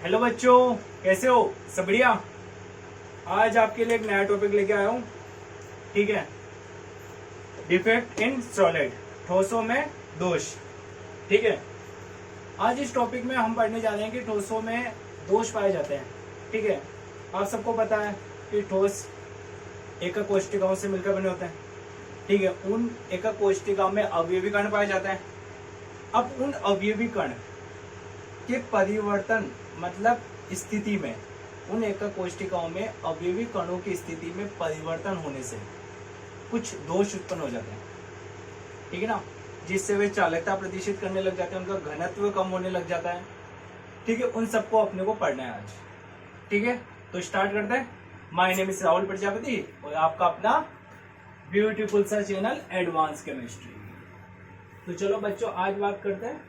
Hello बच्चों, कैसे हो? सब बढ़िया। आज आपके लिए एक नया टॉपिक लेके आया हूँ। ठीक है, डिफेक्ट इन सॉलिड, ठोसों में दोष। ठीक है, आज इस टॉपिक में हम पढ़ने जा रहे हैं कि ठोसों में दोष पाए जाते हैं। ठीक है, आप सबको पता है कि ठोस एकक कोशिकाओं से मिलकर बने होते हैं। ठीक है, उन एकक कोशिकाओं में अवयवी कण पाए जाते हैं। अब उन अवयवी कण के परिवर्तन मतलब स्थिति में, उन एकक कोशिकाओं में अवयवी कणों की स्थिति में परिवर्तन होने से कुछ दोष उत्पन्न हो जाते हैं। ठीक है ना, जिससे वे चालकता प्रदर्शित करने लग जाते हैं, उनका घनत्व कम होने लग जाता है। ठीक है, उन सबको अपने को पढ़ना है आज। ठीक है, तो स्टार्ट करते हैं। My name is Rahul Prajapati और आपका अपना ब्यूटीफुल सा चैनल एडवांस केमिस्ट्री। तो चलो बच्चों, आज बात करते हैं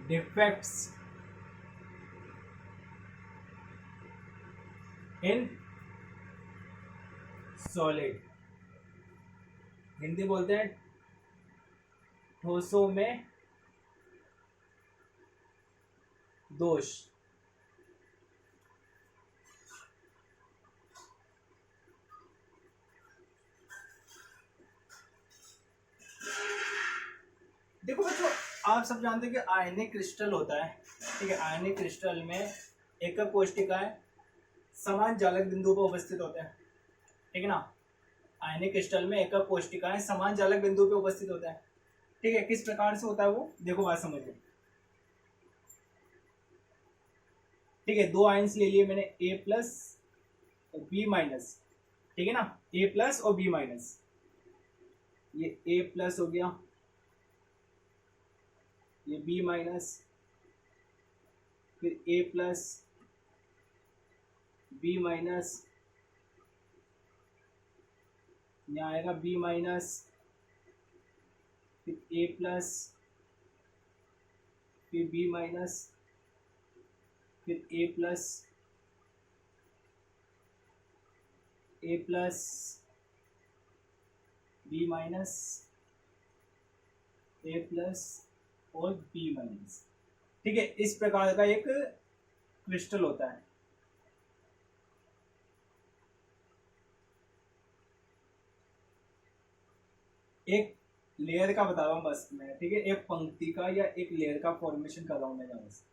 डिफेक्ट्स इन सॉलिड। हिंदी बोलते हैं ठोसों में दोष। देखो बच्चों, आप सब जानते हैं कि आयनिक क्रिस्टल होता है। ठीक है, आयनिक क्रिस्टल में एकक कोशिकाएं समान जालक बिंदु पर उपस्थित होते हैं। ठीक है ना, आयनिक क्रिस्टल में एकक कोशिकाएं समान जालक बिंदु पे उपस्थित होते हैं। ठीक है, किस प्रकार से होता है वो देखो, बात समझो। ठीक है, दो आयन्स ले लिए मैंने, ए प्लस और बी माइनस। ठीक है ना, ए प्लस और बी माइनस। ये ए प्लस हो गया, ये बी माइनस, फिर ए प्लस बी माइनस, यहाँ आएगा बी माइनस, फिर ए प्लस, फिर बी माइनस, फिर ए plus, A plus B minus, A plus और बी माइनस। ठीक है, इस प्रकार का एक क्रिस्टल होता है। एक लेयर का बता रहा हूँ बस मैं। ठीक है, एक पंक्ति का या एक लेयर का फॉर्मेशन कर रहा हूँ मैं बस।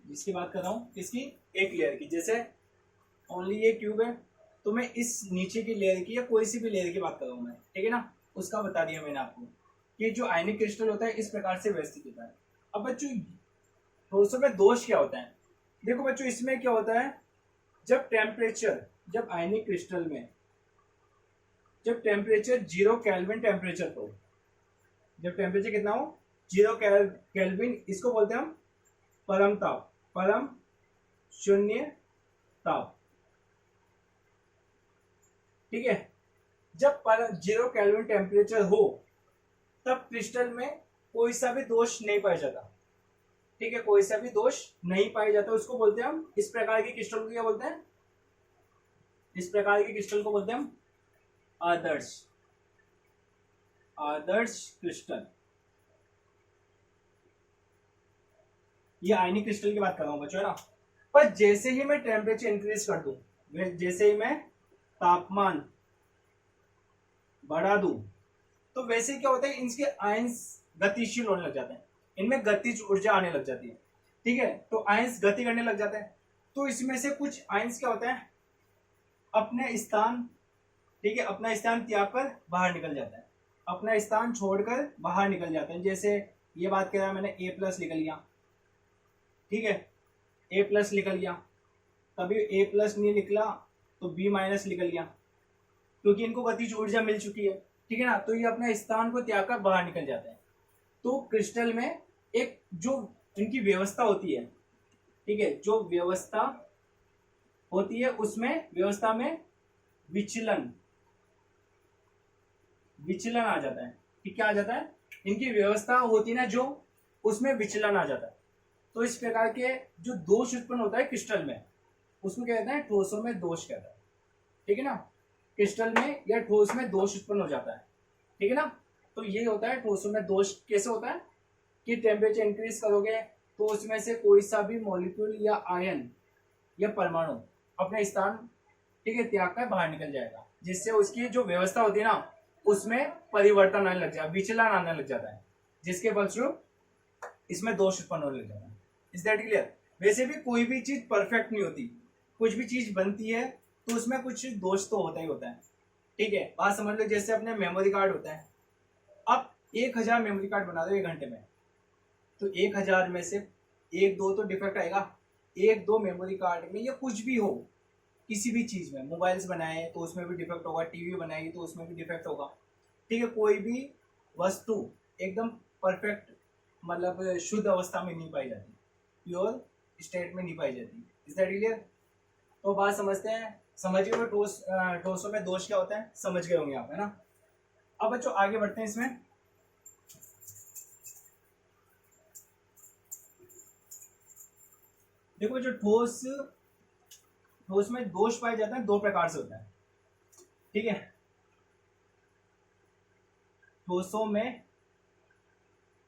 जिसकी बात कर रहा हूँ किसकी? एक लेयर की। जैसे ओनली ये क्यूब है, तो मैं इस नीचे की लेयर की या कोई सी भी लेयर की बात कर रहा हूँ मैं। ठीक है ना, उसका बता दिया मैंने आपको कि जो आयनिक क्रिस्टल होता है इस प्रकार से व्यवस्थित होता है। अब बच्चों, ठोसों में दोष क्या होता है? देखो बच्चों, इसमें क्या होता है, जब टेम्परेचर, जब आयनिक क्रिस्टल में जब टेम्परेचर 0 केल्विन टेम्परेचर हो, जब टेम्परेचर कितना हो 0 केल्विन, इसको बोलते हैं हम परम ताप, परम शून्य ताप। ठीक है, जब 0 केल्विन टेम्परेचर हो तब क्रिस्टल में कोई सा भी दोष नहीं पाया जाता। ठीक है, कोई सा भी दोष नहीं पाया जाता। उसको बोलते हैं हम, इस प्रकार के क्रिस्टल को क्या बोलते हैं? इस प्रकार के क्रिस्टल को बोलते हैं हम आदर्श, आदर्श क्रिस्टल। ये आयनिक क्रिस्टल की बात कर रहा हूं बच्चों, है ना। पर जैसे ही मैं टेम्परेचर इंक्रीज कर दूं, जैसे ही मैं तापमान बढ़ा दूं, तो वैसे क्या होता है, इनके आयंस गतिशील होने लग जाते हैं, इनमें गतिज ऊर्जा आने लग जाती है। ठीक है, तो आयंस गति करने लग जाते हैं। तो इसमें से कुछ आयंस क्या होते हैं, अपने स्थान, ठीक है, अपना स्थान त्याग कर बाहर निकल जाता है, अपना स्थान छोड़कर बाहर निकल जाते हैं। जैसे ये बात कह रहा मैंने, ए प्लस निकल गया। ठीक है, ए प्लस निकल गया, कभी ए प्लस नहीं निकला तो बी माइनस निकल गया, क्योंकि इनको गतिज ऊर्जा मिल चुकी है। ठीक है ना, तो ये अपने स्थान को त्याग कर बाहर निकल जाते हैं। तो क्रिस्टल में एक जो इनकी व्यवस्था होती है, ठीक है, जो व्यवस्था होती है, उसमें व्यवस्था में विचलन, विचलन आ जाता है। कि क्या आ जाता है, इनकी व्यवस्था होती है ना जो, उसमें विचलन आ जाता है। तो इस प्रकार के जो दोष उत्पन्न होता है क्रिस्टल में, उसको कहते हैं ठोसों में दोष कहता है। ठीक है ना, क्रिस्टल में या ठोस में दोष उत्पन्न हो जाता है। ठीक है ना, तो ये होता है ठोसों में दोष। कैसे होता है, कि टेम्परेचर इंक्रीज करोगे तो उसमें से कोई सा भी मॉलिक्यूल या आयन या परमाणु अपने स्थान, ठीक है, त्याग कर बाहर निकल जाएगा, जिससे उसकी जो व्यवस्था होती है ना उसमें परिवर्तन आने लग जाता है, विचलन आने लग जाता है, जिसके फलस्वरूप इसमें दोष उत्पन्न होने लग जाता है। Is that clear? वैसे भी कोई भी चीज परफेक्ट नहीं होती, कुछ भी चीज बनती है तो उसमें कुछ दोष तो होता ही होता है, ठीक है। बात समझ लो, जैसे अपने मेमोरी कार्ड होता है, अब 1000 मेमोरी कार्ड बना दो 1 घंटे में, तो 1000 में से 1-2 तो डिफेक्ट आएगा। 1-2 मेमोरी कार्ड में या कुछ भी हो, किसी भी चीज में, मोबाइल्स बनाए तो उसमें भी डिफेक्ट होगा, टीवी बनाएगी तो उसमें भी डिफेक्ट होगा, ठीक है। कोई भी वस्तु एकदम परफेक्ट मतलब शुद्ध अवस्था में नहीं पाई जाती, प्योर स्टेट में नहीं पाई जाती। Is that clear? तो बात समझते हैं, समझ गए ठोसों में दोष क्या होता है, समझ गए होंगे आप, है ना। अब बच्चों आगे बढ़ते हैं इसमें। देखो जो ठोस में दोष पाए जाते हैं 2 प्रकार से होता है, ठीक है। ठोसों में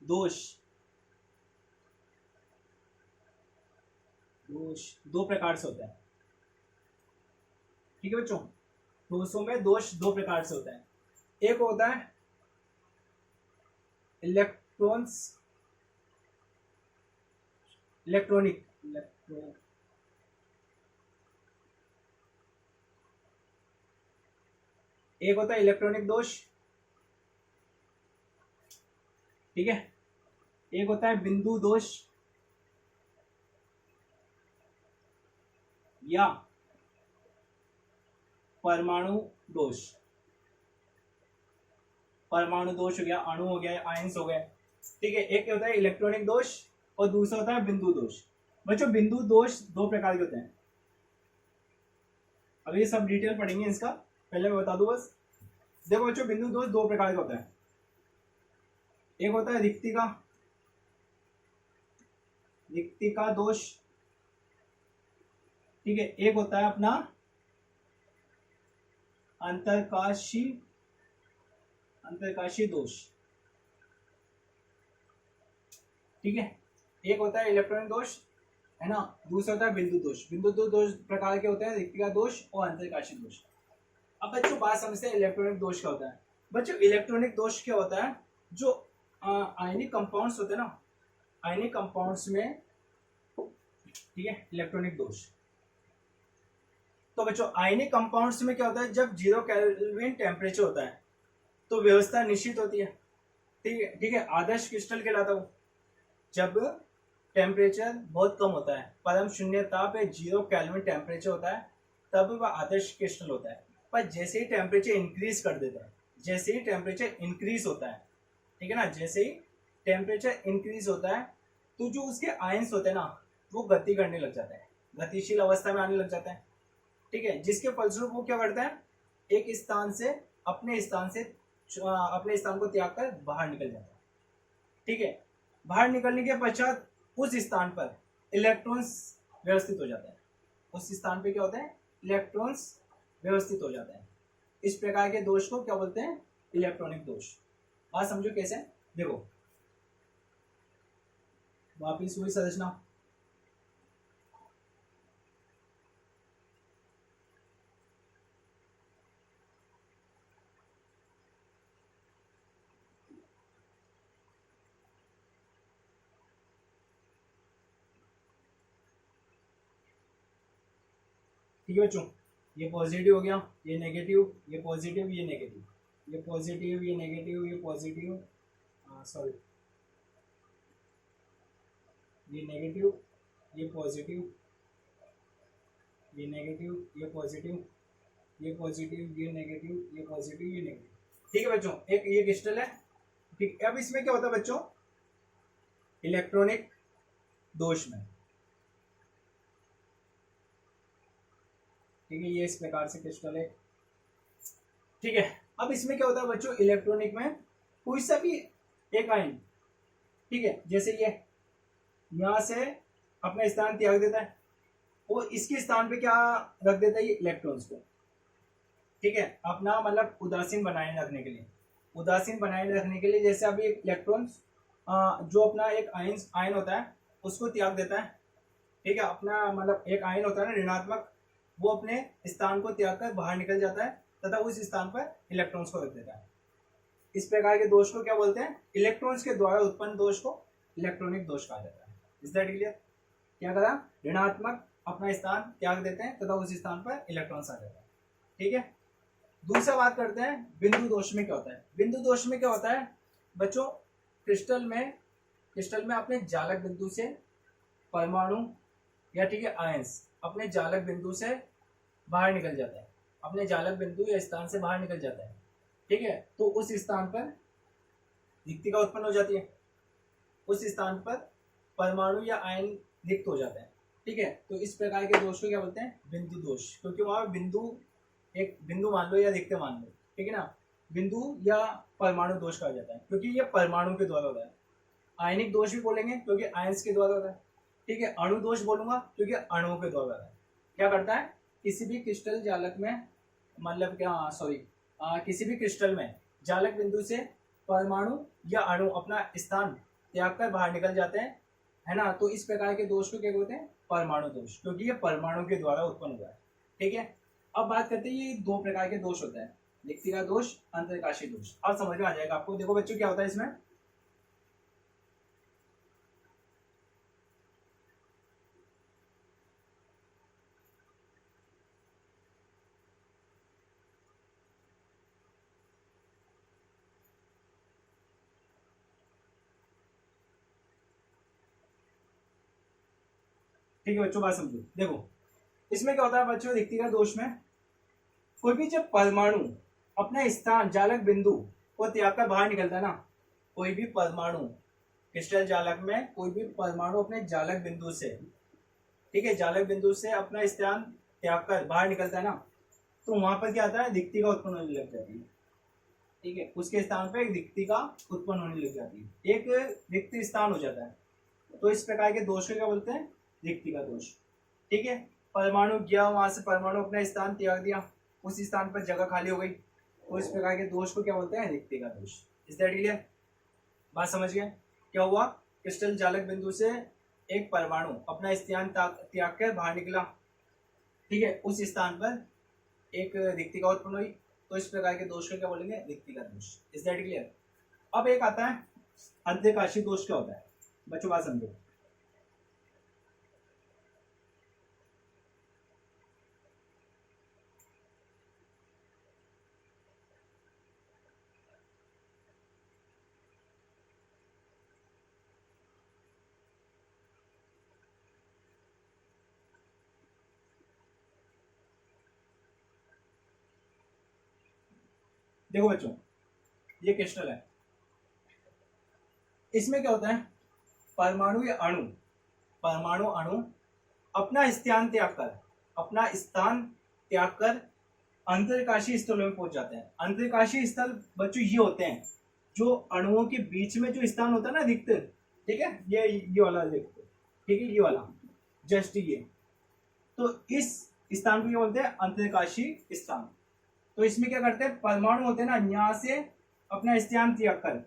दोष 2 प्रकार से होता है, ठीक है बच्चों। ठोसों में दोष 2 प्रकार से होता है। एक होता है इलेक्ट्रॉनिक एक होता है इलेक्ट्रॉनिक दोष, ठीक है। एक होता है बिंदु दोष या परमाणु दोष। परमाणु दोष हो गया, अणु हो गया, आयंस हो गए, ठीक है। एक होता है इलेक्ट्रॉनिक दोष और दूसरा होता है बिंदु दोष। बच्चों बिंदु दोष 2 प्रकार के होते हैं, अभी सब डिटेल पढ़ेंगे इसका, पहले मैं बता दूं बस। देखो बच्चों बिंदु दोष 2 प्रकार का होता है। एक होता है रिक्तिका दोष, ठीक है। एक होता है अपना अंतरकाशी दोष, ठीक है। एक होता है इलेक्ट्रॉनिक दोष, है ना, दूसरा होता है बिंदु दोष। बिंदु दोष प्रकार के होते हैं रिक्तिका दोष और अंतरकाशी दोष। अब बच्चों बात समझते हैं इलेक्ट्रॉनिक दोष क्या होता है। बच्चों इलेक्ट्रॉनिक दोष क्या होता है, जो आयनिक कंपाउंड्स होते हैं ना, आयनिक कंपाउंड्स में, ठीक है, इलेक्ट्रॉनिक दोष। तो बच्चों आयनिक कंपाउंड्स में क्या होता है, जब 0 केल्विन टेम्परेचर होता है तो व्यवस्था निश्चित होती है, ठीक है। आदर्श क्रिस्टल कहलाता है वो। जब टेम्परेचर बहुत कम होता है, परम शून्यता पे 0 केल्विन टेम्परेचर होता है, तब वह आदर्श क्रिस्टल होता है। पर जैसे ही टेम्परेचर इंक्रीज कर देता है, जैसे ही टेम्परेचर इंक्रीज होता है, ठीक है ना, जैसे ही टेम्परेचर इंक्रीज होता है तो जो उसके आयंस होते हैं ना वो गति करने लग जाता है, गतिशील अवस्था में आने लग जाता है, ठीक है। जिसके फलस्वरूप वो क्या करता है, एक स्थान से अपने स्थान को त्याग कर बाहर निकल जाता है, ठीक है। बाहर निकलने के पश्चात उस स्थान पर इलेक्ट्रॉन्स व्यवस्थित हो जाता है। उस स्थान पे क्या होता है, इलेक्ट्रॉन्स व्यवस्थित हो जाता है। इस प्रकार के दोष को क्या बोलते हैं, इलेक्ट्रॉनिक दोष। बात समझो कैसे, देखो वापिस हुई संरचना। ठीक है बच्चों, ये पॉजिटिव हो गया, ये नेगेटिव, ये पॉजिटिव, ये नेगेटिव, ये पॉजिटिव, ये नेगेटिव, ये पॉजिटिव, सॉरी, ये नेगेटिव, ये पॉजिटिव, ये नेगेटिव, ये पॉजिटिव, ये पॉजिटिव, ये नेगेटिव, ये पॉजिटिव, ये नेगेटिव। ठीक है बच्चों, एक ये क्रिस्टल है, ठीक। अब इसमें क्या होता है बच्चों, इलेक्ट्रॉनिक दोष में, ठीक है, ये इस प्रकार से क्रिस्टल है, ठीक है। अब इसमें क्या होता है बच्चों, इलेक्ट्रॉनिक में कोई सा भी एक आयन, ठीक है, जैसे ये यहां से अपना स्थान त्याग देता है और इसके स्थान पे क्या रख देता है, ये इलेक्ट्रॉन्स को, ठीक है, अपना मतलब उदासीन बनाए रखने के लिए, उदासीन बनाए रखने के लिए। जैसे अभी इलेक्ट्रॉन्स जो अपना एक आयन होता है उसको त्याग देता है, ठीक है। अपना मतलब एक आयन होता है ना ऋणात्मक, वो अपने स्थान को त्याग कर बाहर निकल जाता है तथा उस स्थान पर इलेक्ट्रॉन्स को रख देता है। इस प्रकार के दोष को क्या बोलते हैं? इलेक्ट्रॉन्स के द्वारा उत्पन्न दोष को इलेक्ट्रॉनिक दोष कहा जाता है। Is that clear? क्या करा? ऋणात्मक अपना स्थान त्याग देते हैं तथा उस स्थान पर इलेक्ट्रॉन्स आ जाता है, ठीक है। दूसरा बात करते हैं बिंदु दोष में क्या होता है। बिंदु दोष में क्या होता है बच्चों? क्रिस्टल में अपने जालक बिंदु से परमाणु या ठीक है आयंस अपने जालक बिंदु से बाहर निकल जाता है, अपने जालक बिंदु या स्थान से बाहर निकल जाता है, ठीक है। तो उस स्थान पर रिक्तिका उत्पन्न हो जाती है, उस स्थान पर परमाणु या आयन रिक्त हो जाता है, ठीक है। तो इस प्रकार के दोष को क्या बोलते हैं? बिंदु दोष, क्योंकि वहां एक बिंदु मान लो या रिक्त मान लो, ठीक है ना। बिंदु या परमाणु दोष कहा जाता है क्योंकि ये परमाणु के द्वारा होता है। आयनिक दोष भी बोलेंगे क्योंकि आयंस के द्वारा होता है, ठीक है। अणु दोष बोलूंगा क्योंकि अणुओं के द्वारा होता है। क्या करता है? किसी भी क्रिस्टल जालक में मतलब क्या किसी भी क्रिस्टल में जालक बिंदु से परमाणु या अणु अपना स्थान त्याग कर बाहर निकल जाते हैं, है ना। तो इस प्रकार के दोष को क्या बोलते हैं? परमाणु दोष, क्योंकि ये परमाणु के द्वारा उत्पन्न हुआ है, ठीक है। अब बात करते हैं ये दो प्रकार के दोष होता है, रिक्तिका दोष, अंतरकाशी दोष। अब समझ में आ जाएगा आपको। देखो बच्चों क्या होता है इसमें। ठीक है बच्चों, बात समझो। देखो इसमें क्या होता है बच्चों, रिक्तिका दोष में कोई भी जब परमाणु अपना स्थान जालक बिंदु को त्याग कर बाहर निकलता है ना, कोई भी परमाणु क्रिस्टल जालक में कोई भी परमाणु अपने जालक बिंदु से, ठीक है, जालक बिंदु से अपना स्थान त्याग कर बाहर निकलता है ना, तो वहां पर क्या आता है? रिक्तिका उत्पन्न होने लग जाती है, ठीक है। उसके स्थान पर एक रिक्तिका उत्पन्न होने लग जाती है, एक रिक्त स्थान हो जाता है। तो इस प्रकार के दोष को क्या बोलते हैं? रिक्तिका दोष, ठीक है। परमाणु गया, वहां से परमाणु अपना स्थान त्याग दिया, उस स्थान पर जगह खाली हो गई, तो इस प्रकार के दोष को क्या बोलते हैं? रिक्तिका दोष। Is that clear? बात समझ गए? क्या हुआ? क्रिस्टल जालक बिंदु से एक परमाणु अपना स्थान त्याग कर बाहर निकला, ठीक है, उस स्थान पर एक रिक्तिका उत्पन्न हुई, तो इस प्रकार के दोष को क्या बोलेंगे? रिक्तिका दोष। Is that clear? अब एक आता है अंतरकाशी दोष। क्या होता है बच्चों? बात समझो। देखो बच्चों ये क्रिस्टल है, इसमें क्या होता है? परमाणु या अणु अपना स्थान त्याग कर अंतरकाशी स्थलों में पहुंच जाते हैं। अंतरकाशी स्थल बच्चों ये होते हैं जो अणुओं के बीच में जो स्थान होता है ना रिक्त, ठीक है, ये वाला रिक्त, ठीक है, ये वाला जस्ट ये, तो इस स्थान को क्या बोलते हैं? अंतरकाशी स्थान। तो इसमें क्या करते हैं? परमाणु होते हैं ना, यहाँ से अपना स्थान त्याग कर,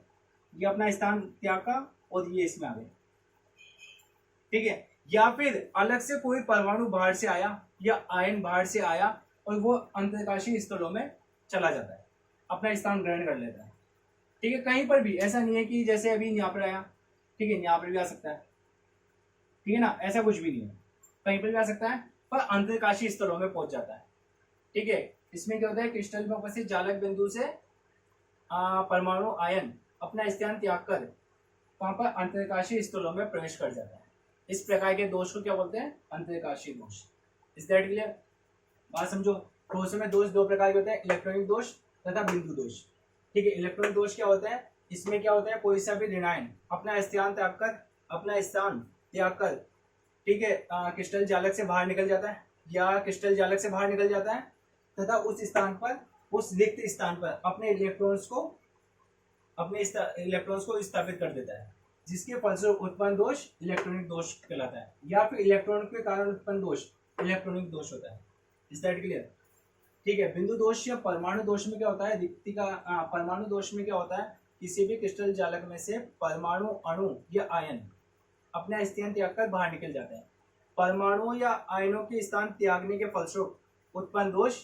ये अपना स्थान त्याग का और ये इसमें आ गए, ठीक है। या फिर अलग से कोई परमाणु बाहर से आया या आयन बाहर से आया और वो अंतरकाशी स्थलों में चला जाता है, अपना स्थान ग्रहण कर लेता है, ठीक है। कहीं पर भी ऐसा नहीं है कि जैसे अभी यहाँ पर आया, ठीक है, यहाँ पर भी आ सकता है, ठीक है ना, ऐसा कुछ भी नहीं है, कहीं पर भी आ सकता है, पर अंतरकाशी स्थलों में पहुंच जाता है, ठीक है। इसमें क्या होता है? क्रिस्टल में उपस्थित जालक बिंदु से परमाणु आयन अपना स्थान त्याग कर वहां पर अंतरकाशी स्थलों में प्रवेश कर जाता है। इस प्रकार के दोष को क्या बोलते हैं? अंतरकाशी दोष। Is that clear? बात समझो। दोषों में दो प्रकार के होते हैं, इलेक्ट्रॉनिक दोष तथा बिंदु दोष, ठीक है। इलेक्ट्रॉनिक दोष क्या होता है? इसमें क्या होता है? कोई सा भी ऋणायन अपना स्थान त्याग कर, ठीक है, क्रिस्टल जालक से बाहर निकल जाता है या क्रिस्टल जालक से बाहर निकल जाता है तथा उस स्थान पर, उस रिक्त स्थान पर अपने इलेक्ट्रॉन्स को स्थापित कर देता है, जिसके फलस्वरूप उत्पन्न दोष इलेक्ट्रॉनिक दोष कहलाता है, या फिर इलेक्ट्रॉन के कारण उत्पन्न दोष इलेक्ट्रॉनिक दोष होता है। Is that clear? ठीक है। बिंदु दोष या परमाणु दोष में क्या होता है? परमाणु दोष में क्या होता है किसी भी क्रिस्टल जालक में से परमाणु, अणु या आयन अपना स्थान त्याग कर बाहर निकल जाते हैं। परमाणु या आयनों के स्थान त्यागने के फलस्वरूप उत्पन्न दोष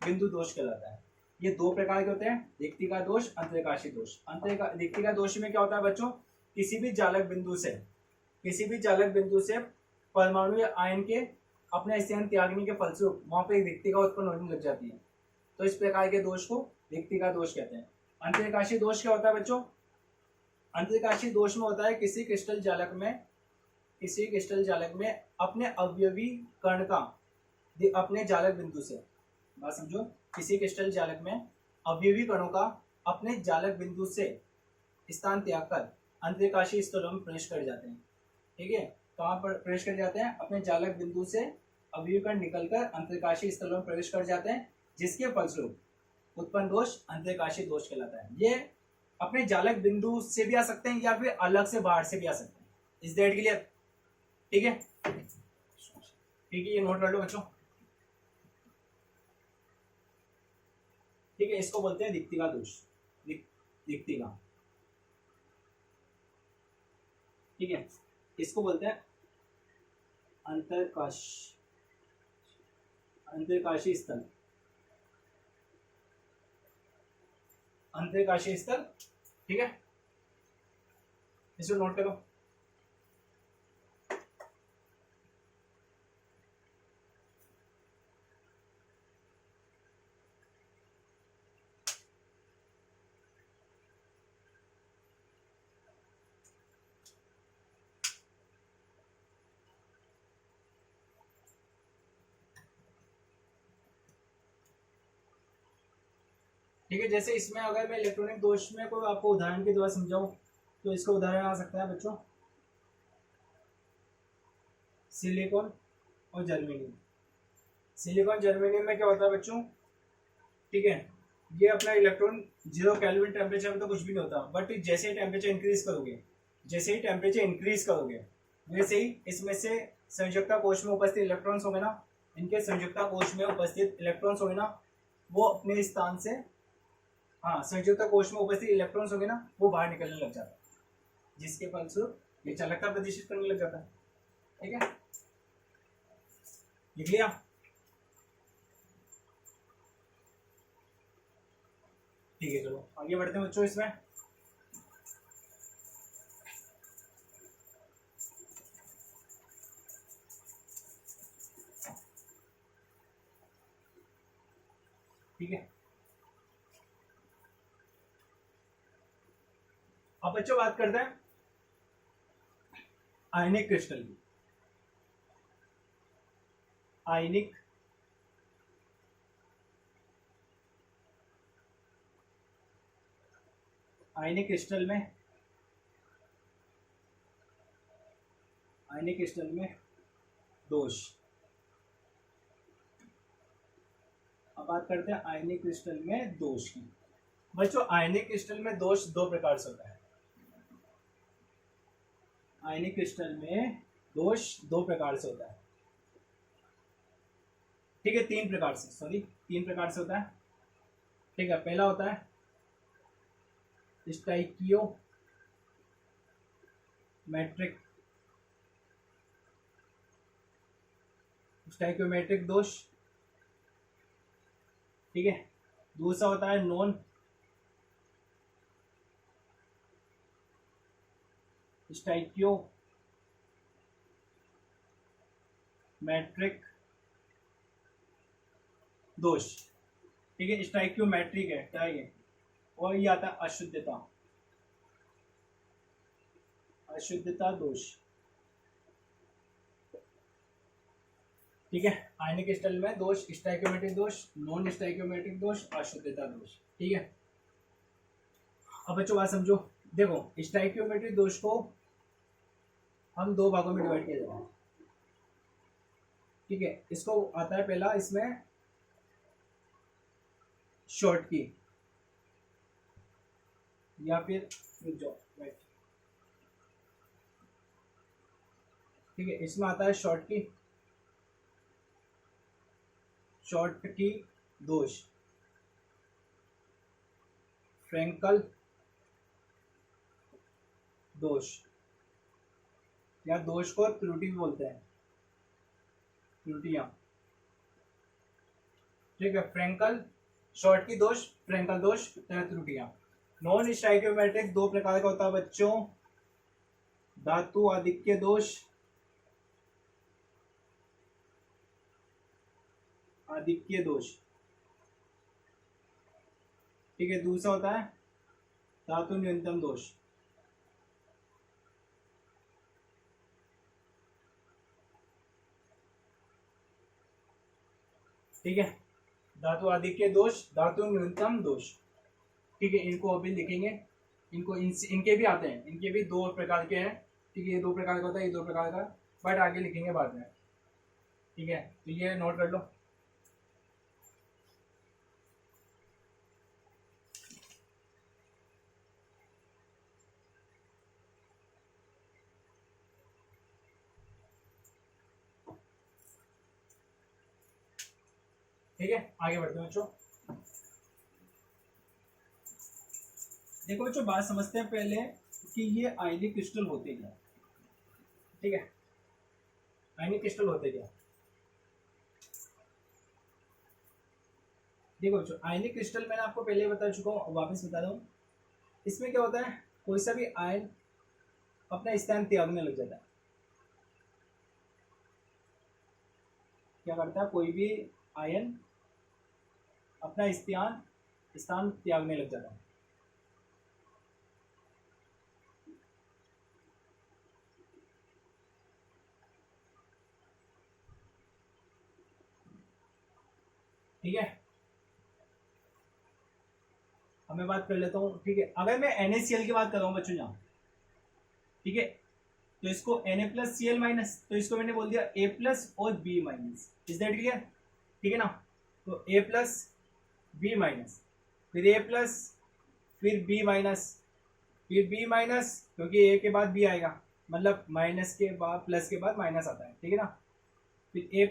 बिंदु दोष कहलाता है। ये दो प्रकार के होते हैं, रिक्तिका दोष, अंतरिकाशी दोष। रिक्तिका दोष में क्या होता है बच्चों, किसी भी जालक बिंदु से परमाणु या आयन के अपने स्थान त्यागने के फलस्वरूप वहां पर एक रिक्तिका उत्पन्न होने लग जाती है, तो इस प्रकार के दोष को रिक्तिका दोष कहते हैं। अंतरिकाशी दोष क्या होता है बच्चों, अंतरिकाशी दोष में होता है किसी क्रिस्टल जालक में अपने अवयवी कण का अपने जालक बिंदु से, बात समझो, किसी क्रिस्टल जालक में अवयवी कणों का अपने जालक बिंदु से स्थान त्याग कर अंतरिकाशी स्तरों में प्रवेश कर जाते हैं। ठीक है, कहाँ पर प्रवेश कर जाते हैं, अपने जालक बिंदु से अवयवी कण निकलकर अंतरिकाशी स्तरों में प्रवेश कर जाते हैं, जिसके फलस्वरूप उत्पन्न दोष अंतरिकाशी दोष कहलाता है। ये अपने जालक बिंदु से भी आ सकते हैं या फिर अलग से बाहर से भी आ सकते हैं। Is that clear? ठीक है, ये नोट कर लो बच्चों। ठीक है, इसको बोलते हैं रिक्तिका दोष, रिक्तिका। ठीक है, इसको बोलते हैं अंतरकाशी स्थल, अंतरकाशी स्थल। ठीक है, इसको नोट करो। ठीक है, जैसे इसमें अगर मैं इलेक्ट्रॉनिक दोष में कोई आपको उदाहरण के द्वारा समझाऊं तो इसका उदाहरण आ सकता है बच्चों, सिलिकॉन और जर्मेनियम। सिलिकॉन जर्मेनियम में क्या होता है बच्चों, ठीक है, ये अपना इलेक्ट्रॉन 0 केल्विन टेम्परेचर में तो कुछ भी नहीं होता, बट जैसे ही टेम्परेचर इंक्रीज करोगे वैसे ही इसमें से संयुक्ता कोश में उपस्थित इलेक्ट्रॉन्स होंगे ना, इनके संयुक्ता कोश में उपस्थित इलेक्ट्रॉन्स होंगे ना, वो अपने स्थान से, हाँ, संयुक्ता कोश में उपस्थित इलेक्ट्रॉन्स होंगे ना, वो बाहर निकलने लग जाता है, जिसके फलस्वरूप ये चालकता प्रदर्शित करने लग जाता है। ठीक है, लिख लिया? ठीक है, चलो आगे बढ़ते हैं बच्चों। इसमें ठीक है, अब बच्चों बात करते हैं आयनिक क्रिस्टल की। आयनिक क्रिस्टल में दोष। अब बात करते हैं आयनिक क्रिस्टल में दोष की। बच्चों आयनिक क्रिस्टल में दोष दो प्रकार से होता है। आयनिक क्रिस्टल में दोष दो प्रकार से होता है। ठीक है, तीन प्रकार से होता है। ठीक है, पहला होता है स्टाइकियोमेट्रिक दोष। ठीक है, दूसरा होता है नॉन स्टाइकियोमेट्रिक दोष। ठीक है, स्टाइकियोमेट्रिक है क्या ये, और ये आता है अशुद्धता दोष। ठीक है, आयनिक क्रिस्टल में दोष स्टाइकियोमेट्रिक दोष, नॉन स्टाइकियोमेट्रिक दोष, अशुद्धता दोष। ठीक है, अब बच्चों बात समझो। देखो स्टाइकियोमेट्रिक दोष को हम दो भागों में डिवाइड किया जाता है। ठीक है, इसको आता है पहला, इसमें शॉर्ट की या फिर ठीक है, इसमें आता है शॉर्ट की दोष, फ्रैंकल दोष, या दोष को त्रुटि भी बोलते हैं, त्रुटियां। ठीक है, फ्रेंकल शॉर्ट की दोष, फ्रेंकल दोष, त्रुटियां। नॉन स्टाइकियोमेट्रिक दो प्रकार का होता है बच्चों, धातु आधिक्य दोष, आधिक्य दोष। ठीक है, दूसरा होता है धातु न्यूनतम दोष। ठीक है, धातु आधिक्य दोष, धातु न्यूनतम दोष। ठीक है, इनको अभी लिखेंगे, इनको इनके भी आते हैं, इनके भी दो प्रकार के हैं। ठीक है, ये दो प्रकार का होता है, ये दो प्रकार का, बट आगे लिखेंगे बाद में। ठीक है, तो ये नोट कर लो। ठीक है, आगे बढ़ते हैं बच्चों। देखो बच्चों, बात समझते हैं पहले कि ये आयनिक क्रिस्टल होते क्या। ठीक है, आयनिक क्रिस्टल होते क्या। देखो बच्चों, आयनिक क्रिस्टल मैंने आपको पहले बता चुका हूँ, वापस बता दूं। इसमें क्या होता है, कोई सा भी आयन अपना स्थान त्यागने लग जाता है। क्या करता है, कोई भी आयन अपना स्थान त्यागने लग जाता है। ठीक है, अब मैं बात कर लेता हूँ। ठीक है, अगर मैं NaCl की बात कर रहा हूँ बच्चों यहाँ, ठीक है, तो इसको Na+Cl-, तो इसको मैंने बोल दिया A+ और B-। Is that clear. ठीक है ना, तो A+B-, फिर A+, फिर B-, फिर B-, क्योंकि A के बाद B आएगा, मतलब माइनस के बाद प्लस के बाद माइनस आता है। ठीक है ना, फिर A+,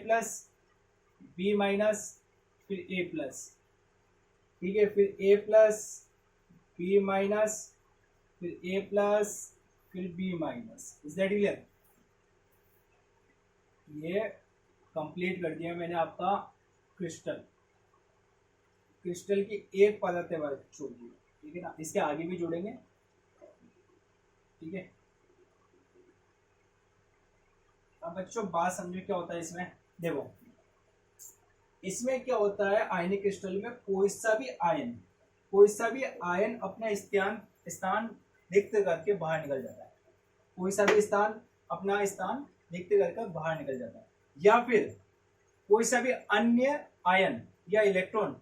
B-, फिर A+। ठीक है, फिर A+, B-, फिर A+, फिर B-। Is that clear. ये कंप्लीट कर दिया मैंने आपका क्रिस्टल। क्रिस्टल की एक परत है छोड़ दी। ठीक है ना, इसके आगे भी जोड़ेंगे। ठीक है, अब बच्चों बात समझो क्या होता है इसमें। देखो, इसमें क्या होता है, आयनिक क्रिस्टल में कोई सा भी आयन अपना स्थान रिक्त करके बाहर निकल जाता है। कोई सा भी अपना स्थान रिक्त करके बाहर निकल जाता है, या फिर कोई सा भी अन्य आयन या इलेक्ट्रॉन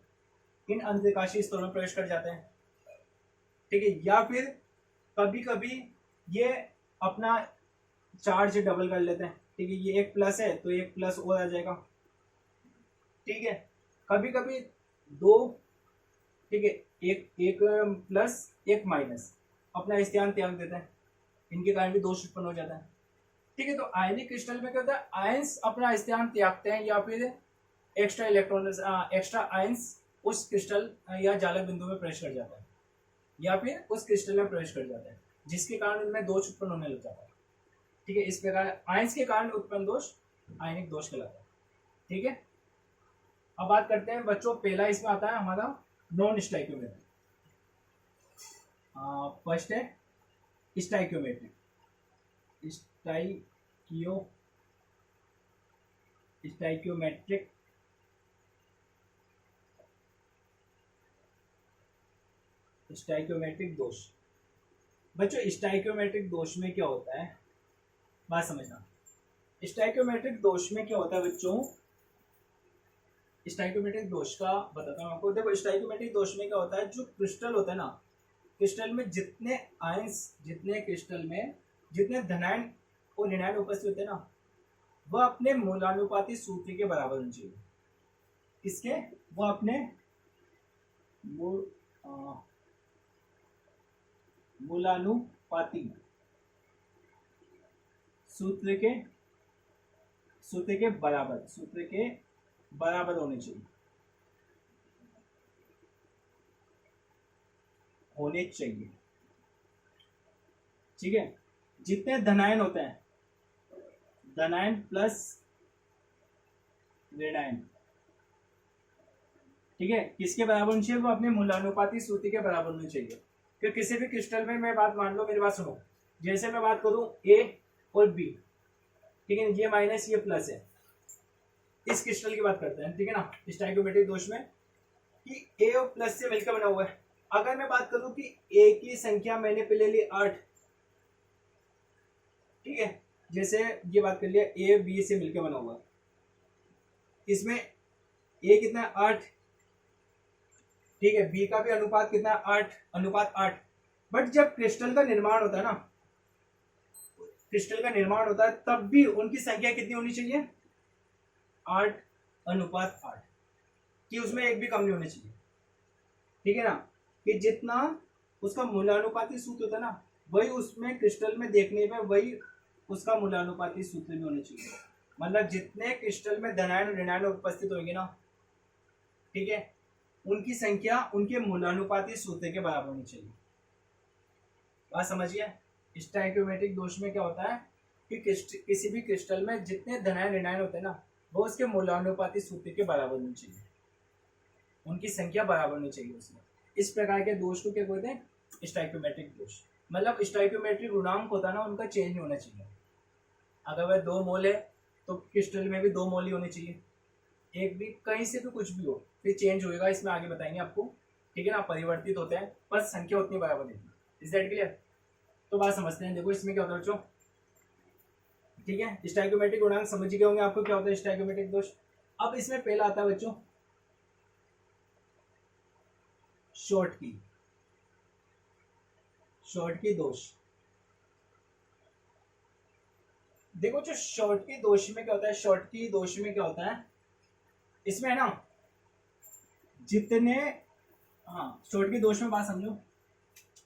इन अंतरिकाशीय स्तरों में प्रवेश कर जाते हैं। ठीक है, या फिर कभी कभी ये अपना चार्ज डबल कर लेते हैं। ठीक है, ये एक प्लस है तो एक प्लस और आ जाएगा। ठीक है, कभी कभी दो, ठीक है, एक प्लस एक माइनस अपना स्थान त्याग देते हैं, इनके कारण भी दोष उत्पन्न हो जाता है। ठीक है, तो आयनिक क्रिस्टल में क्या होता है, आयंस अपना स्थान त्यागते हैं, या फिर एक्स्ट्रा इलेक्ट्रॉन, एक्स्ट्रा आयंस उस क्रिस्टल या जालक बिंदु में प्रवेश कर जाता है, या फिर उस क्रिस्टल में प्रवेश कर जाता है, जिसके कारण उनमें दोष उत्पन्न होने लग जाता है। ठीक है, इस प्रकार आयंस के कारण उत्पन्न दोष आयनिक दोष कहलाता है। ठीक है, अब बात करते हैं बच्चों, पहला इसमें आता है हमारा नॉन स्टाइकियोमेट्रिक। फर्स्ट है स्टाइकियोमेट्रिक। स्टाइकियोमेट्रिक स्टाइकियोमेट्रिक दोष। बच्चों, स्टाइकियोमेट्रिक दोष में क्या होता है, बात समझना। स्टाइकियोमेट्रिक दोष में क्या होता है बच्चों, स्टाइकियोमेट्रिक दोष का बताता हूँ आपको। देखो, स्टाइकियोमेट्रिक दोष में क्या होता है, जो क्रिस्टल होता है ना, क्रिस्टल में जितने क्रिस्टल में जितने धनायन और ऋणायन उपस्थित होते हैं ना, वह अपने मूलानुपाती सूत्र के बराबर होने चाहिए। किसके, वह अपने मूलानुपाती सूत्र के बराबर होने चाहिए। ठीक है, जितने धनायन होते हैं, धनायन प्लस ऋणायन, ठीक है, किसके बराबर होनी चाहिए? वो अपने मूलानुपाती सूत्र के बराबर होनी चाहिए। कि किसी भी क्रिस्टल में मैं बात मान लो, मेरी बात सुनो, जैसे मैं बात करूं ए और बी, ठीक है, ये माइनस ये प्लस है, इस क्रिस्टल की बात करते हैं, ठीक है ना, स्टोइकोमेट्रिक दोष में, कि ए और प्लस से मिलकर बना हुआ है। अगर मैं बात करूं कि ए की संख्या मैंने पहले ली 8, ठीक है, जैसे ये बात कर लिया ए बी से मिलकर बना हुआ है, इसमें ए कितना है? 8, ठीक है, बी का भी अनुपात कितना है? 8, अनुपात 8। बट जब क्रिस्टल का निर्माण होता है ना, क्रिस्टल का निर्माण होता है, तब भी उनकी संख्या कितनी होनी चाहिए? 8 अनुपात 8, कि उसमें एक भी कम नहीं होनी चाहिए, ठीक है ना, कि जितना उसका मूलानुपाती सूत्र होता है ना, वही उसमें क्रिस्टल में देखने में वही उसका मूलानुपाती सूत्र भी होने चाहिए। मतलब जितने क्रिस्टल में धनायन और ऋणायन उपस्थित होंगे ना, ठीक है, उनकी संख्या उनके मूलानुपाती सूत्र के बराबर होनी चाहिए। बात समझिए। स्टोइकोमेट्रिक दोष में क्या होता है कि किसी भी क्रिस्टल में जितने धनायन ऋणायन होते हैं ना, वो उसके मूलानुपाती सूत्र के बराबर होनी चाहिए, उनकी संख्या बराबर होनी चाहिए उसमें। इस प्रकार के दोष को क्या बोलते हैं? स्टोइकोमेट्रिक दोष। मतलब स्टोइकोमेट्रिक गुणांक होता है ना, उनका चेंज नहीं होना चाहिए। अगर वह 2 मोल है तो क्रिस्टल में भी 2 मोल ही होने चाहिए, एक भी कहीं से भी कुछ भी हो, फिर चेंज होएगा, इसमें आगे बताएंगे आपको, ठीक है ना, परिवर्तित होते हैं, बस संख्या उतनी बराबर नहीं। Is that clear? तो बात समझते हैं। देखो इसमें क्या होता है बच्चों, ठीक है, स्टोइकोमेट्रिक गुणांक समझ गए होंगे आपको क्या होता है स्टोइकोमेट्रिक दोष। अब इसमें पहला आता है बच्चों शॉर्टकी दोष। देखो जो शॉर्टकी दोष में क्या होता है, शॉर्टकी दोष में क्या होता है, इसमें है ना जितने, हाँ शॉर्टकी दोष में बात समझो।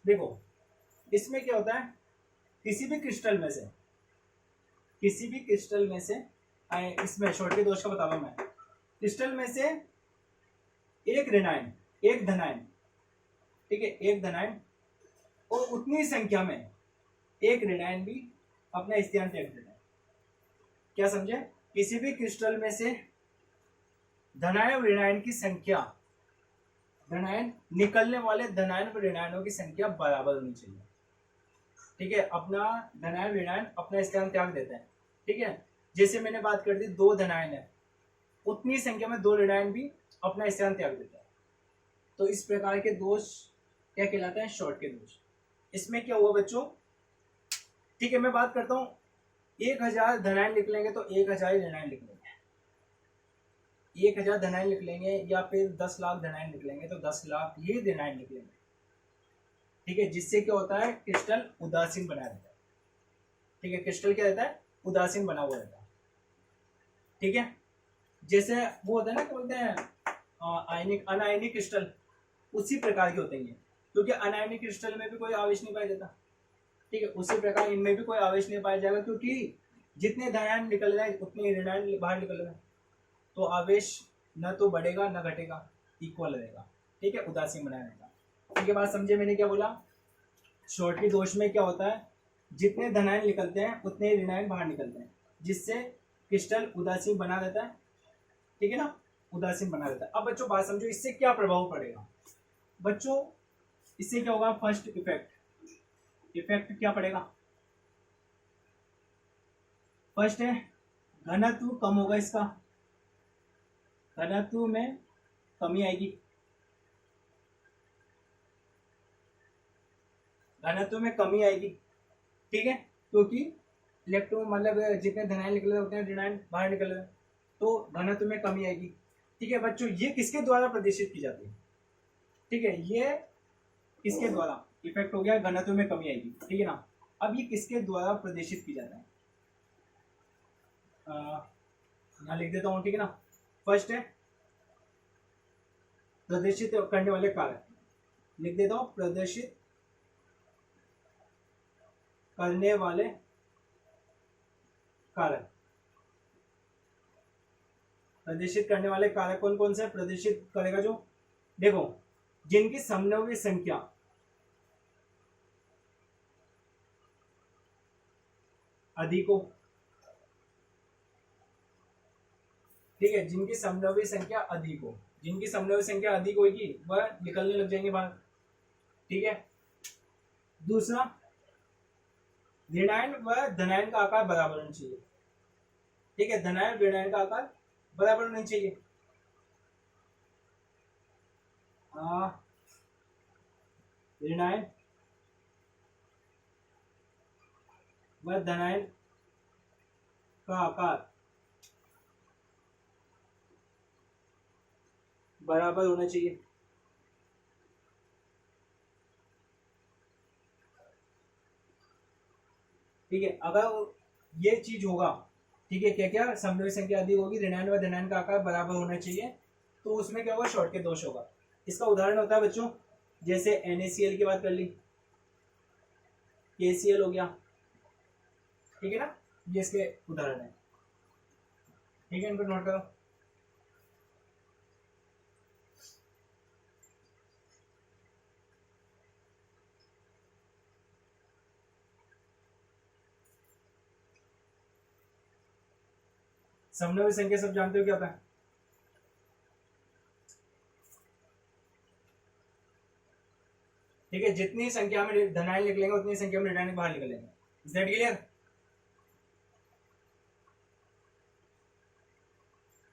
देखो इसमें क्या होता है, किसी भी क्रिस्टल में से इसमें शॉर्टकी दोष का बता रहा हूं मैं, क्रिस्टल में से एक ऋणायन एक धनायन, ठीक है, एक धनायन और उतनी संख्या में एक ऋणायन भी अपना स्थान त्याग देता है। क्या समझे? किसी भी क्रिस्टल में से धनायन और ऋणायन की संख्या, धनायन निकलने वाले धनायन और ऋणायनों की संख्या बराबर होनी चाहिए, ठीक है, अपना धनायन ऋणायन अपना स्थान त्याग देता है, ठीक है। जैसे मैंने बात कर दी 2 धनायन है, उतनी संख्या में 2 ऋणायन भी अपना स्थान त्याग देता है। तो इस प्रकार के दोष क्या कहलाते हैं? शॉर्टकी दोष। इसमें क्या हुआ बच्चों, ठीक है, मैं बात करता हूं 1000 धनायन निकलेंगे तो 1000 ऋणायन निकलेंगे, 1000 धनायन निकलेंगे, या फिर 10 लाख धनायन निकलेंगे तो 10 लाख ये ऋणायन निकलेंगे, ठीक है। जिससे क्या होता है, क्रिस्टल उदासीन बना रहता है, ठीक है, क्रिस्टल क्या रहता है? उदासीन बना हुआ रहता है, ठीक है। जैसे वो होता है ना, क्या बोलते हैं आयनिक अनायनिक क्रिस्टल, उसी प्रकार के होते हैं, क्योंकि अनायनिक क्रिस्टल में भी कोई आवेश नहीं पाया जाता, ठीक है, उसी प्रकार इनमें भी कोई आवेश नहीं पाया जाएगा, क्योंकि जितने धनायन निकल रहे हैं उतने ऋणायन बाहर निकल रहे हैं, तो आवेश न तो बढ़ेगा न घटेगा, इक्वल रहेगा, ठीक है, उदासीन बना रहेगा, ठीक है। बात समझे मैंने क्या बोला? शॉर्टकी दोष में क्या होता है, जितने धनायन निकलते हैं उतने ऋणायन बाहर निकलते हैं, जिससे क्रिस्टल उदासीन बना रहता है, ठीक है ना, उदासीन बना रहता है। अब बच्चों बात समझो, इससे क्या प्रभाव पड़ेगा बच्चों, इससे क्या होगा? फर्स्ट इफेक्ट क्या पड़ेगा? फर्स्ट है घनत्व कम होगा, इसका घनत्व में कमी आएगी, घनत्व में कमी आएगी, ठीक है, क्योंकि इलेक्ट्रॉन मतलब जितने धनायन निकल रहे उतने ऋणायन बाहर निकल रहे, तो घनत्व में कमी आएगी, ठीक है बच्चों। ये किसके द्वारा प्रदर्शित की जाती है? ठीक है, ये किसके द्वारा इफेक्ट हो गया, घनत्व में कमी आएगी, ठीक है ना। अब ये किसके द्वारा प्रदर्शित की जाता है? यहाँ लिख देता हूँ, ठीक है ना। फर्स्ट है प्रदर्शित करने वाले कारक, लिख देता हूँ प्रदर्शित करने वाले कारक। प्रदर्शित करने वाले कारक कौन कौन से प्रदर्शित करेगा? जो देखो, जिनकी समनव्य संख्या अधिक हो, ठीक है, जिनकी समनव्य संख्या अधिक हो, जिनकी समनव्य संख्या अधिक होगी वह निकलने लग जाएंगे बाहर, ठीक है। दूसरा, ऋणायन व धनायन का आकार बराबर होना चाहिए, ठीक है, धनायन ऋणायन का आकार बराबर होना चाहिए। ऋणायन व धनायन का आकार बराबर होना चाहिए, ठीक है। अगर ये चीज होगा, ठीक है, क्या क्या समन्वय संख्या अधिक होगी, ऋणायन व धनायन का आकार बराबर होना चाहिए, तो उसमें क्या होगा, शॉर्ट के दोष होगा। इसका उदाहरण होता है बच्चों, जैसे NaCl की बात कर ली, KCl हो गया, ठीक है ना, ये इसके उदाहरण है, ठीक है, इनको नोट करो। समन्वय संख्या सब जानते हो क्या होता है, ठीक है, जितनी संख्या में धनायन निकलेंगे उतनी संख्या में ऋणायन बाहर निकलेंगे। Is that clear?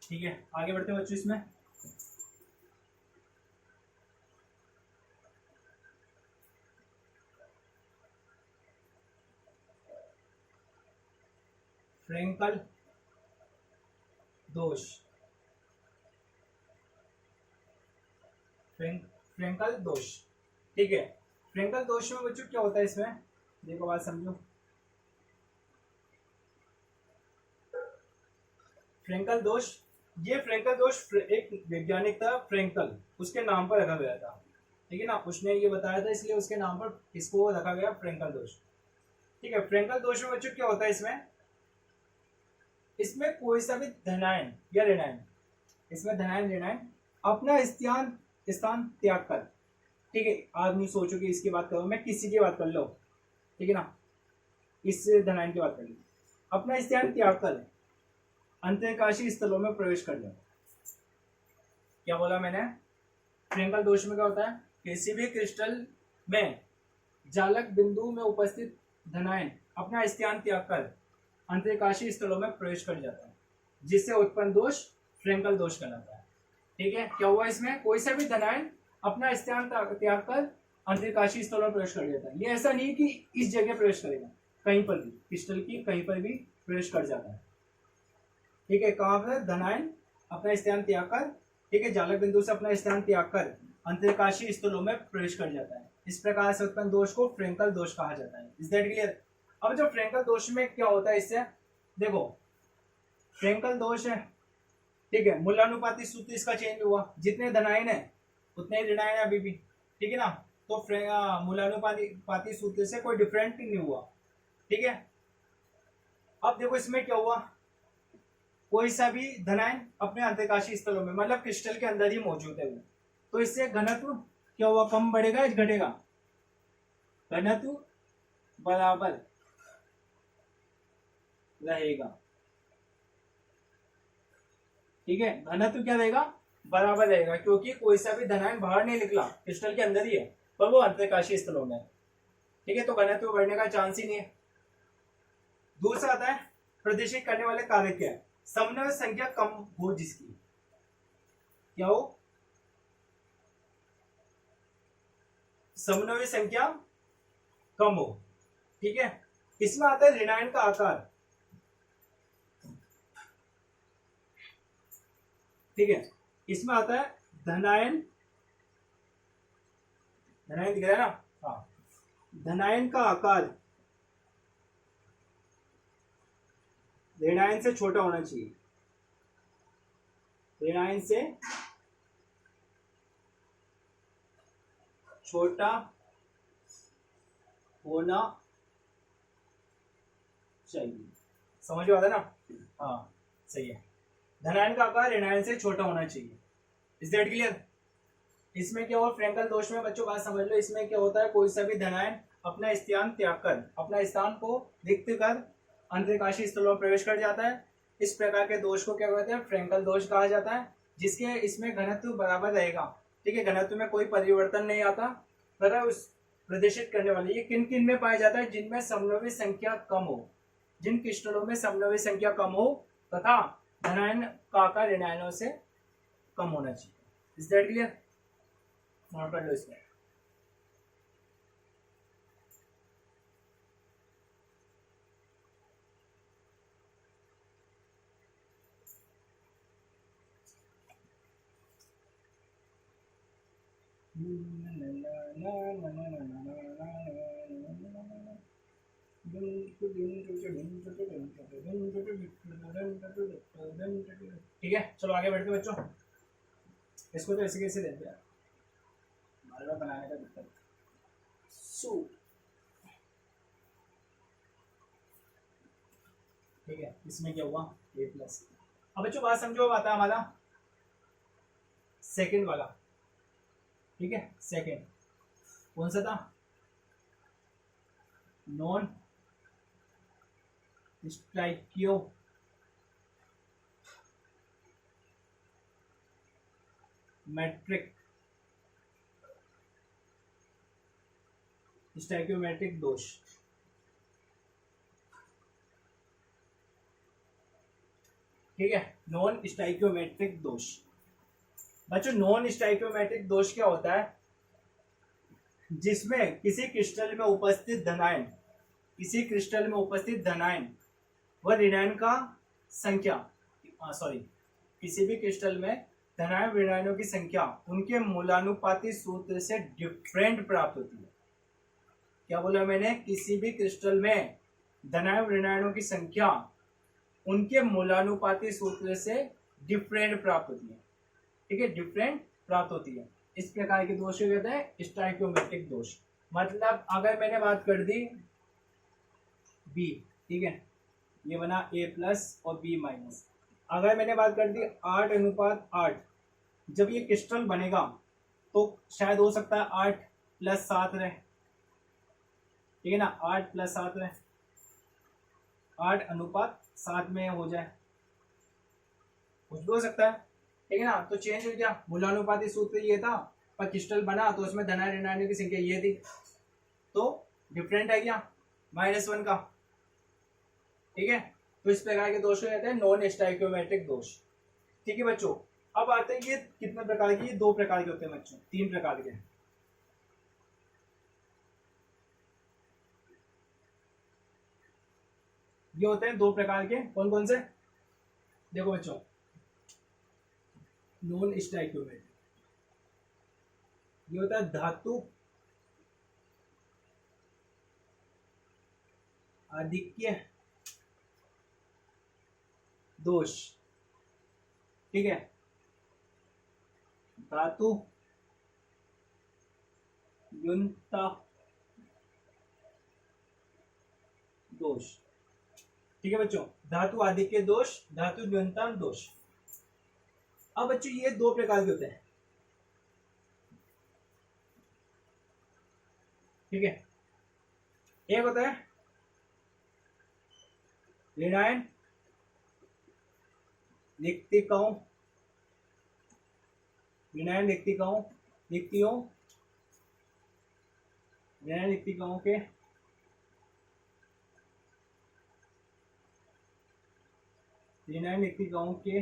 ठीक है, आगे बढ़ते हैं बच्चों इसमें। फ्रेंकल दोष, फ्रेंकल दोष, ठीक है। फ्रेंकल दोष में बच्चों क्या होता है, इसमें देखो बात समझो। फ्रेंकल दोष, ये फ्रेंकल दोष एक वैज्ञानिक था फ्रेंकल, उसके नाम पर रखा गया था, ठीक है ना, उसने ये बताया था इसलिए उसके नाम पर इसको रखा गया फ्रेंकल दोष, ठीक है। फ्रेंकल दोष में बच्चों क्या होता है, इसमें कोई सा भी धनायन या ऋणायन, इसमें धनायन ऋणायन अपना स्थान त्याग कर, ठीक है, आदमी सोचो कि इसकी बात करो, मैं किसी की बात कर लो, ठीक है ना, इस धनायन की बात कर लो, अपना स्थान त्याग कर अंतरकाशी स्थलों में प्रवेश कर ले। क्या बोला मैंने, फ्रेंकल दोष में क्या होता है, किसी भी क्रिस्टल में जालक बिंदु में उपस्थित धनायन अपना स्थान त्याग कर अंतरकाशी स्थलों में प्रवेश कर जाता है, जिससे उत्पन्न दोष फ्रेंकल दोष कहलाता है, ठीक है। क्या हुआ, इसमें कोई सा भी धनायन अपना स्थान त्याग कर अंतरकाशी स्थलों में प्रवेश कर जाता है। ये ऐसा नहीं कि इस जगह प्रवेश करेगा, कहीं पर भी क्रिस्टल की कहीं पर भी प्रवेश कर जाता है, ठीक है। कहां पर, धनायन अपना स्थान त्याग कर, ठीक है, जालक बिंदु से अपना स्थान त्याग कर अंतरकाशी स्थलों में प्रवेश कर जाता है। इस प्रकार से उत्पन्न दोष को फ्रेंकल दोष कहा जाता है। Is that clear? अब जो फ्रेंकल दोष में क्या होता है, इससे देखो, फ्रेंकल दोष है, ठीक है, मूलानुपाती सूत्र इसका चेंज हुआ, जितने धनायन है उतने ही ऋणायन है अभी भी, ठीक है ना, तो मूलानुपाती सूत्र से कोई डिफरेंट नहीं हुआ, ठीक है। अब देखो इसमें क्या हुआ, कोई सा भी धनायन अपने अंतरकाशी स्थलों में, मतलब क्रिस्टल के अंदर ही मौजूद है वो, तो इससे घनत्व क्या हुआ, कम बढ़ेगा या घटेगा, घनत्व बराबर रहेगा, ठीक है, घनत्व क्या रहेगा, बराबर रहेगा, क्योंकि कोई सा भी धनायन बाहर नहीं निकला, क्रिस्टल के अंदर ही है, पर वो अंतरकाशी स्थलों में है, ठीक है, तो घनत्व बढ़ने का चांस ही नहीं है। दूसरा आता है प्रदर्शित करने वाले कारक क्या है, समन्वय संख्या कम हो जिसकी, क्या हो, समन्वय संख्या कम हो, ठीक है। इसमें आता है ऋणायन का आकार, ठीक है, इसमें आता है धनायन, धनायन दिख रहा है ना, हाँ, धनायन का आकार ऋणायन से छोटा होना चाहिए, ऋणायन से छोटा होना चाहिए, समझ में आता है ना, हाँ सही है, धनायन का आकार ऋणायन से छोटा होना चाहिए। Is that clear? इसमें क्या हुआ, फ्रेंकल दोष में बच्चों बात समझ लो, इसमें क्या होता है, कोई सा भी धनायन अपना स्थान त्याग कर, अपना स्थान को रिक्त कर अंतरिकाशी स्थलों में प्रवेश कर जाता है। इस प्रकार के दोष को क्या कहते हैं? फ्रेंकल दोष कहा जाता है, जिसके इसमें घनत्व बराबर रहेगा। ठीक है, घनत्व में कोई परिवर्तन नहीं आता तथा उस प्रदर्शित करने वाले। ये किन किन में पाया जाता है? जिनमें समनवी संख्या कम हो, जिन क्रिस्टलों में समनवी संख्या कम हो तथा धनायन का आकार ऋणायनों से कम होना चाहिए। Is that clear? नोट कर लो इसमें। ठीक है, चलो आगे बढ़ते बच्चों। इसको तो ऐसे कैसे देते हैं, बार बार बनाने का दिक्कत। ठीक है, इसमें क्या हुआ? a plus. अब बच्चों बात समझो, अब आता है हमारा सेकंड वाला। ठीक है, सेकंड कौन सा था? नॉन स्टाइकियो मैट्रिक स्टाइकियोमेट्रिक दोष। ठीक है, नॉन स्टाइकियोमेट्रिक दोष। बच्चों नॉन स्टाइकियोमेट्रिक दोष क्या होता है? जिसमें किसी क्रिस्टल में उपस्थित धनायन, किसी क्रिस्टल में उपस्थित धनायन व ऋणायन का संख्या, किसी भी क्रिस्टल में धनायन ऋणायनों की संख्या उनके मूलानुपाती सूत्र से डिफरेंट प्राप्त होती है। क्या बोला मैंने? किसी भी क्रिस्टल में धनायन ऋणायनों की संख्या उनके मूलानुपाती सूत्र से डिफरेंट प्राप्त होती है। ठीक है, डिफरेंट प्राप्त होती है। इस प्रकार के दोष को कहते हैं स्टाइकियोमेट्रिक दोष। मतलब अगर मैंने बात कर दी बी, ठीक है, ये बना a प्लस और b माइनस। अगर मैंने बात कर दी 8:8, जब ये क्रिस्टल बनेगा तो शायद हो सकता है 8+7 रहे। ठीक है ना, 8+7 रहे, 8:7 में हो जाए, कुछ भी हो सकता है। ठीक है ना, तो चेंज हो गया। मूलानुपाती सूत्र ये था, पर क्रिस्टल बना तो उसमें धनायन ऋणायन की संख्या ये थी, तो डिफरेंट है क्या? -1 का। ठीक है, तो इस प्रकार के दोष कहते हैं नॉन स्टाइकियोमेट्रिक दोष। ठीक है बच्चों, अब आते हैं ये कितने प्रकार के? ये 2 प्रकार के होते हैं बच्चों, 3 प्रकार के। ये होते हैं 2 प्रकार के। कौन कौन से? देखो बच्चों, नॉन स्टाइकियोमेट्रिक ये होता है धातु आधिक्य दोष। ठीक है, धातु न्यूनता दोष। ठीक है बच्चों, धातु आधिक्य दोष, धातु न्यूनतम दोष। अब बच्चों ये 2 प्रकार के होते हैं। ठीक है, एक होता है ऋणायन रिक्तिकाओं, ऋणायन रिक्तिकाओं, ऋणायन रिक्तिकाओं के ऋणायन रिक्तिकाओं के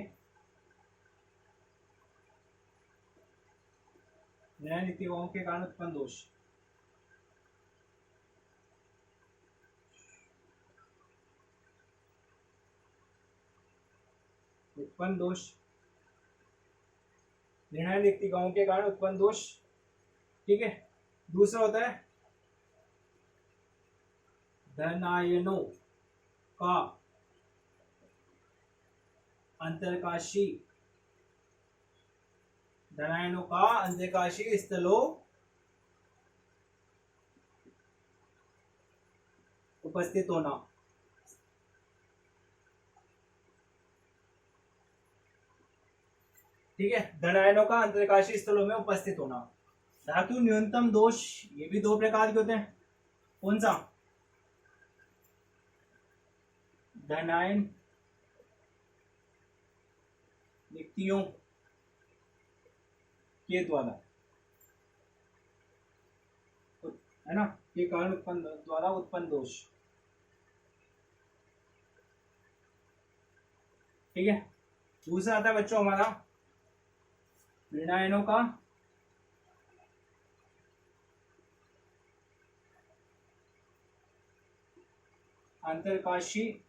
ऋणायन रिक्तिकाओं के कारण उत्पन्न दोष। उत्पन्न दोष, ऋणायन रिक्तिकाओं के कारण उत्पन्न दोष। ठीक है, दूसरा होता है धनायनों का अंतरकाशी, धनायनों का अंतरकाशी स्थलों उपस्थित होना। ठीक है, धनायनों का अंतरकाशी स्थलों में उपस्थित होना। धातु न्यूनतम दोष, ये भी 2 प्रकार के होते हैं। कौन सा? धनायन रिक्तियों के द्वारा, है ना, के कारण उत्पन्न दोष। ठीक है। दूसरा आता है बच्चों हमारा ऋणायनों का अंतरकाशी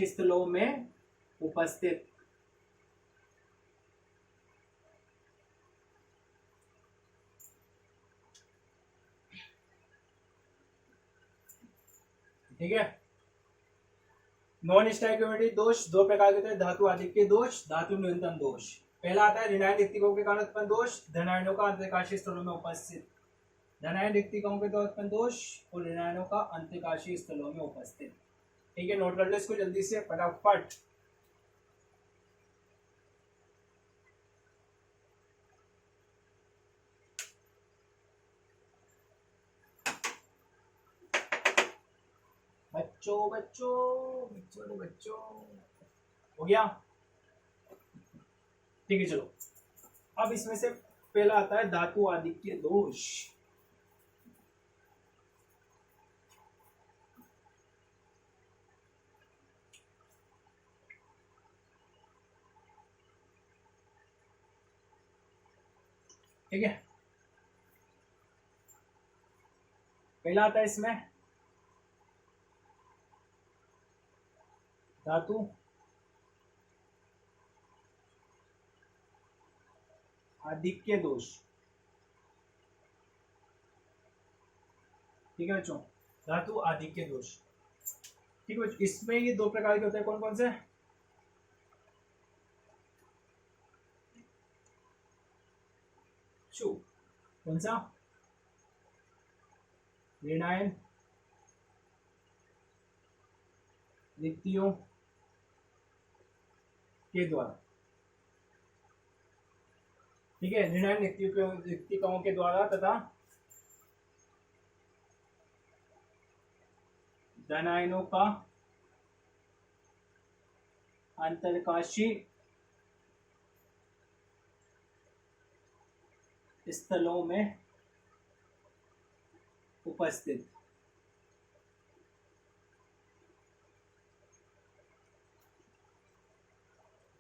स्थलों में उपस्थित ठीक है। नॉन स्टैक्योमेट्री दोष दो प्रकार के होते हैं, धातु आधिक्य दोष, धातु न्यूनतम दोष। पहला आता है ऋणायन रिक्तिकों के कारण उत्पन्न दोष, धनायनों का अंतरकाशीय स्थलों में उपस्थित। धनायन रिक्तिकों के द्वारा उत्पन्न दोष और ऋणायनों का अंतरकाशीय स्थलों में उपस्थित। ठीक है, नोट कर लो इसको जल्दी से फटाफट। बच्चों हो गया। ठीक है, चलो अब इसमें से पहला आता है धातु आधिक्य दोष। ठीक है, पहला आता है इसमें धातु आधिक्य दोष। ठीक है बच्चों, धातु आधिक्य दोष। ठीक है बच्चों, इसमें ये दो प्रकार के होते हैं, कौन कौन से? कौन सा? ऋणायन रिक्तियों के द्वारा। ठीक है, ऋणायन रिक्तिकों के द्वारा तथा धनायनों का अंतरकाशी स्थलों में उपस्थित।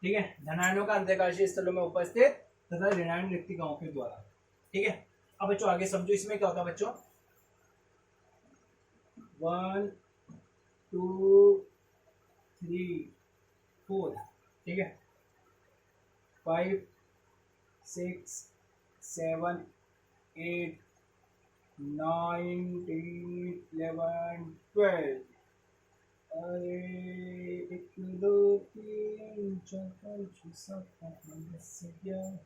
ठीक है, धनायनों का अंतरकाशीय स्थलों में उपस्थित तथा ऋणायन रिक्तिकों के द्वारा। ठीक है, अब बच्चों आगे समझो इसमें क्या होता है बच्चों। 1 2 3 4। ठीक है, 5 6 7 8 9 10 11 12। अरे 1 2 3 4 5 6 7 8 9 10 11।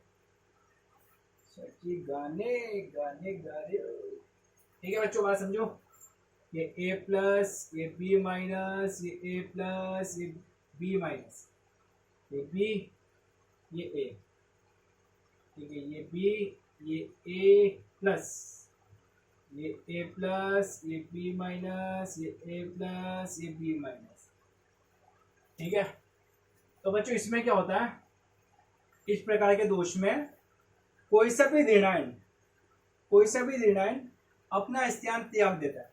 सच्ची गाने गाने गा रहे हो। ठीक है बच्चों, बात समझो। ये a प्लस, ये b माइनस, ये a प्लस, ये b माइनस, ये b, ये a। ठीक है, ये b, ये a प्लस, ये a प्लस, ये b माइनस, ये a प्लस, ये b माइनस। ठीक है, तो बच्चों इसमें क्या होता है, इस प्रकार के दोष में कोई सा भी ऋणायन अपना स्थान त्याग देता है।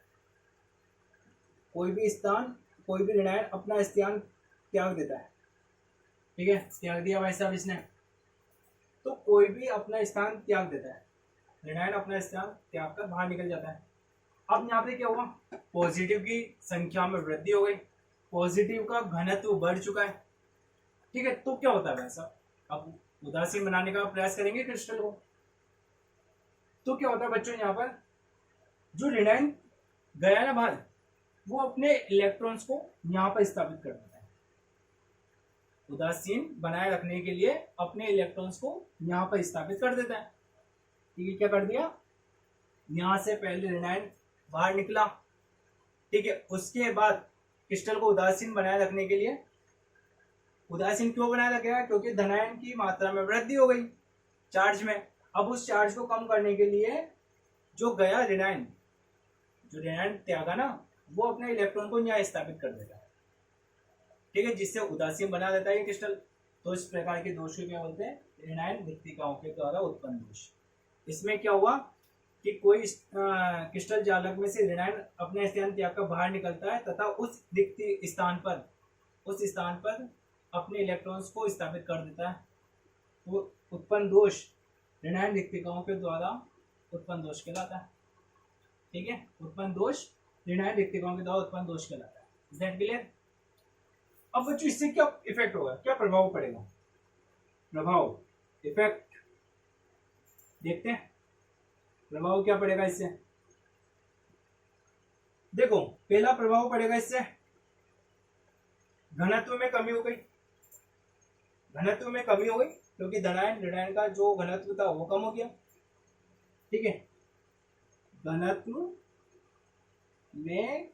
कोई भी ऋणायन अपना स्थान त्याग देता है। ठीक है, त्याग दिया भाई साहब इसने, तो कोई भी अपना स्थान त्याग देता है, ऋणायन अपना स्थान त्याग कर बाहर निकल जाता है। अब यहाँ पे क्या हुआ, पॉजिटिव की संख्या में वृद्धि हो गई, पॉजिटिव का घनत्व बढ़ चुका है। ठीक है, तो क्या होता है भाई साहब, अब उदासीन बनाने का प्रयास करेंगे क्रिस्टल को, तो क्या होता है बच्चों, यहाँ पर जो ऋणायन गया ना बाहर, वो अपने इलेक्ट्रॉन्स को यहाँ पर स्थापित कर देता है। उदासीन बनाए रखने के लिए अपने इलेक्ट्रॉन्स को यहाँ पर स्थापित कर देता है। ठीक है, क्या कर दिया, यहाँ से पहले ऋणायन बाहर निकला। ठीक है, उसके बाद क्रिस्टल को उदासीन बनाए रखने के लिए, उदासीन क्यों बनाया गया, क्योंकि धनायन की मात्रा में वृद्धि हो गई चार्ज में। अब उस चार्ज को कम करने के लिए जो गया ऋणायन, जो ऋणायन त्यागा ना, वो अपने इलेक्ट्रॉन को यहाँ स्थापित कर देता है, ठीक है, जिससे उदासीन बना देता है ये क्रिस्टल। तो इस प्रकार के दोष को क्या बोलते हैं? ऋणायन रिक्तिकाओं के द्वारा उत्पन्न दोष। इसमें क्या हुआ कि कोई क्रिस्टल जालक में से ऋणायन अपने स्थान त्याग कर बाहर निकलता है तथा उस रिक्ति स्थान पर अपने इलेक्ट्रॉन्स को स्थापित कर देता है। तो उत्पन्न दोष ऋणायन रिक्तिकाओं के द्वारा उत्पन्न दोष कहलाता है, ठीक है। उत्पन्न दोष ऋणायन रिक्तिकाओं के द्वारा उत्पन्न दोष कहलाता है। Is that clear? अब बच्चों इससे क्या इफेक्ट होगा, क्या प्रभाव पड़ेगा? प्रभाव, इफेक्ट देखते हैं, प्रभाव क्या पड़ेगा इससे। देखो, पहला प्रभाव पड़ेगा इससे घनत्व में कमी हो गई, घनत्व में कमी हो गई, क्योंकि धनायन ऋणायन का जो घनत्व था वो कम हो गया, ठीक है। घनत्व में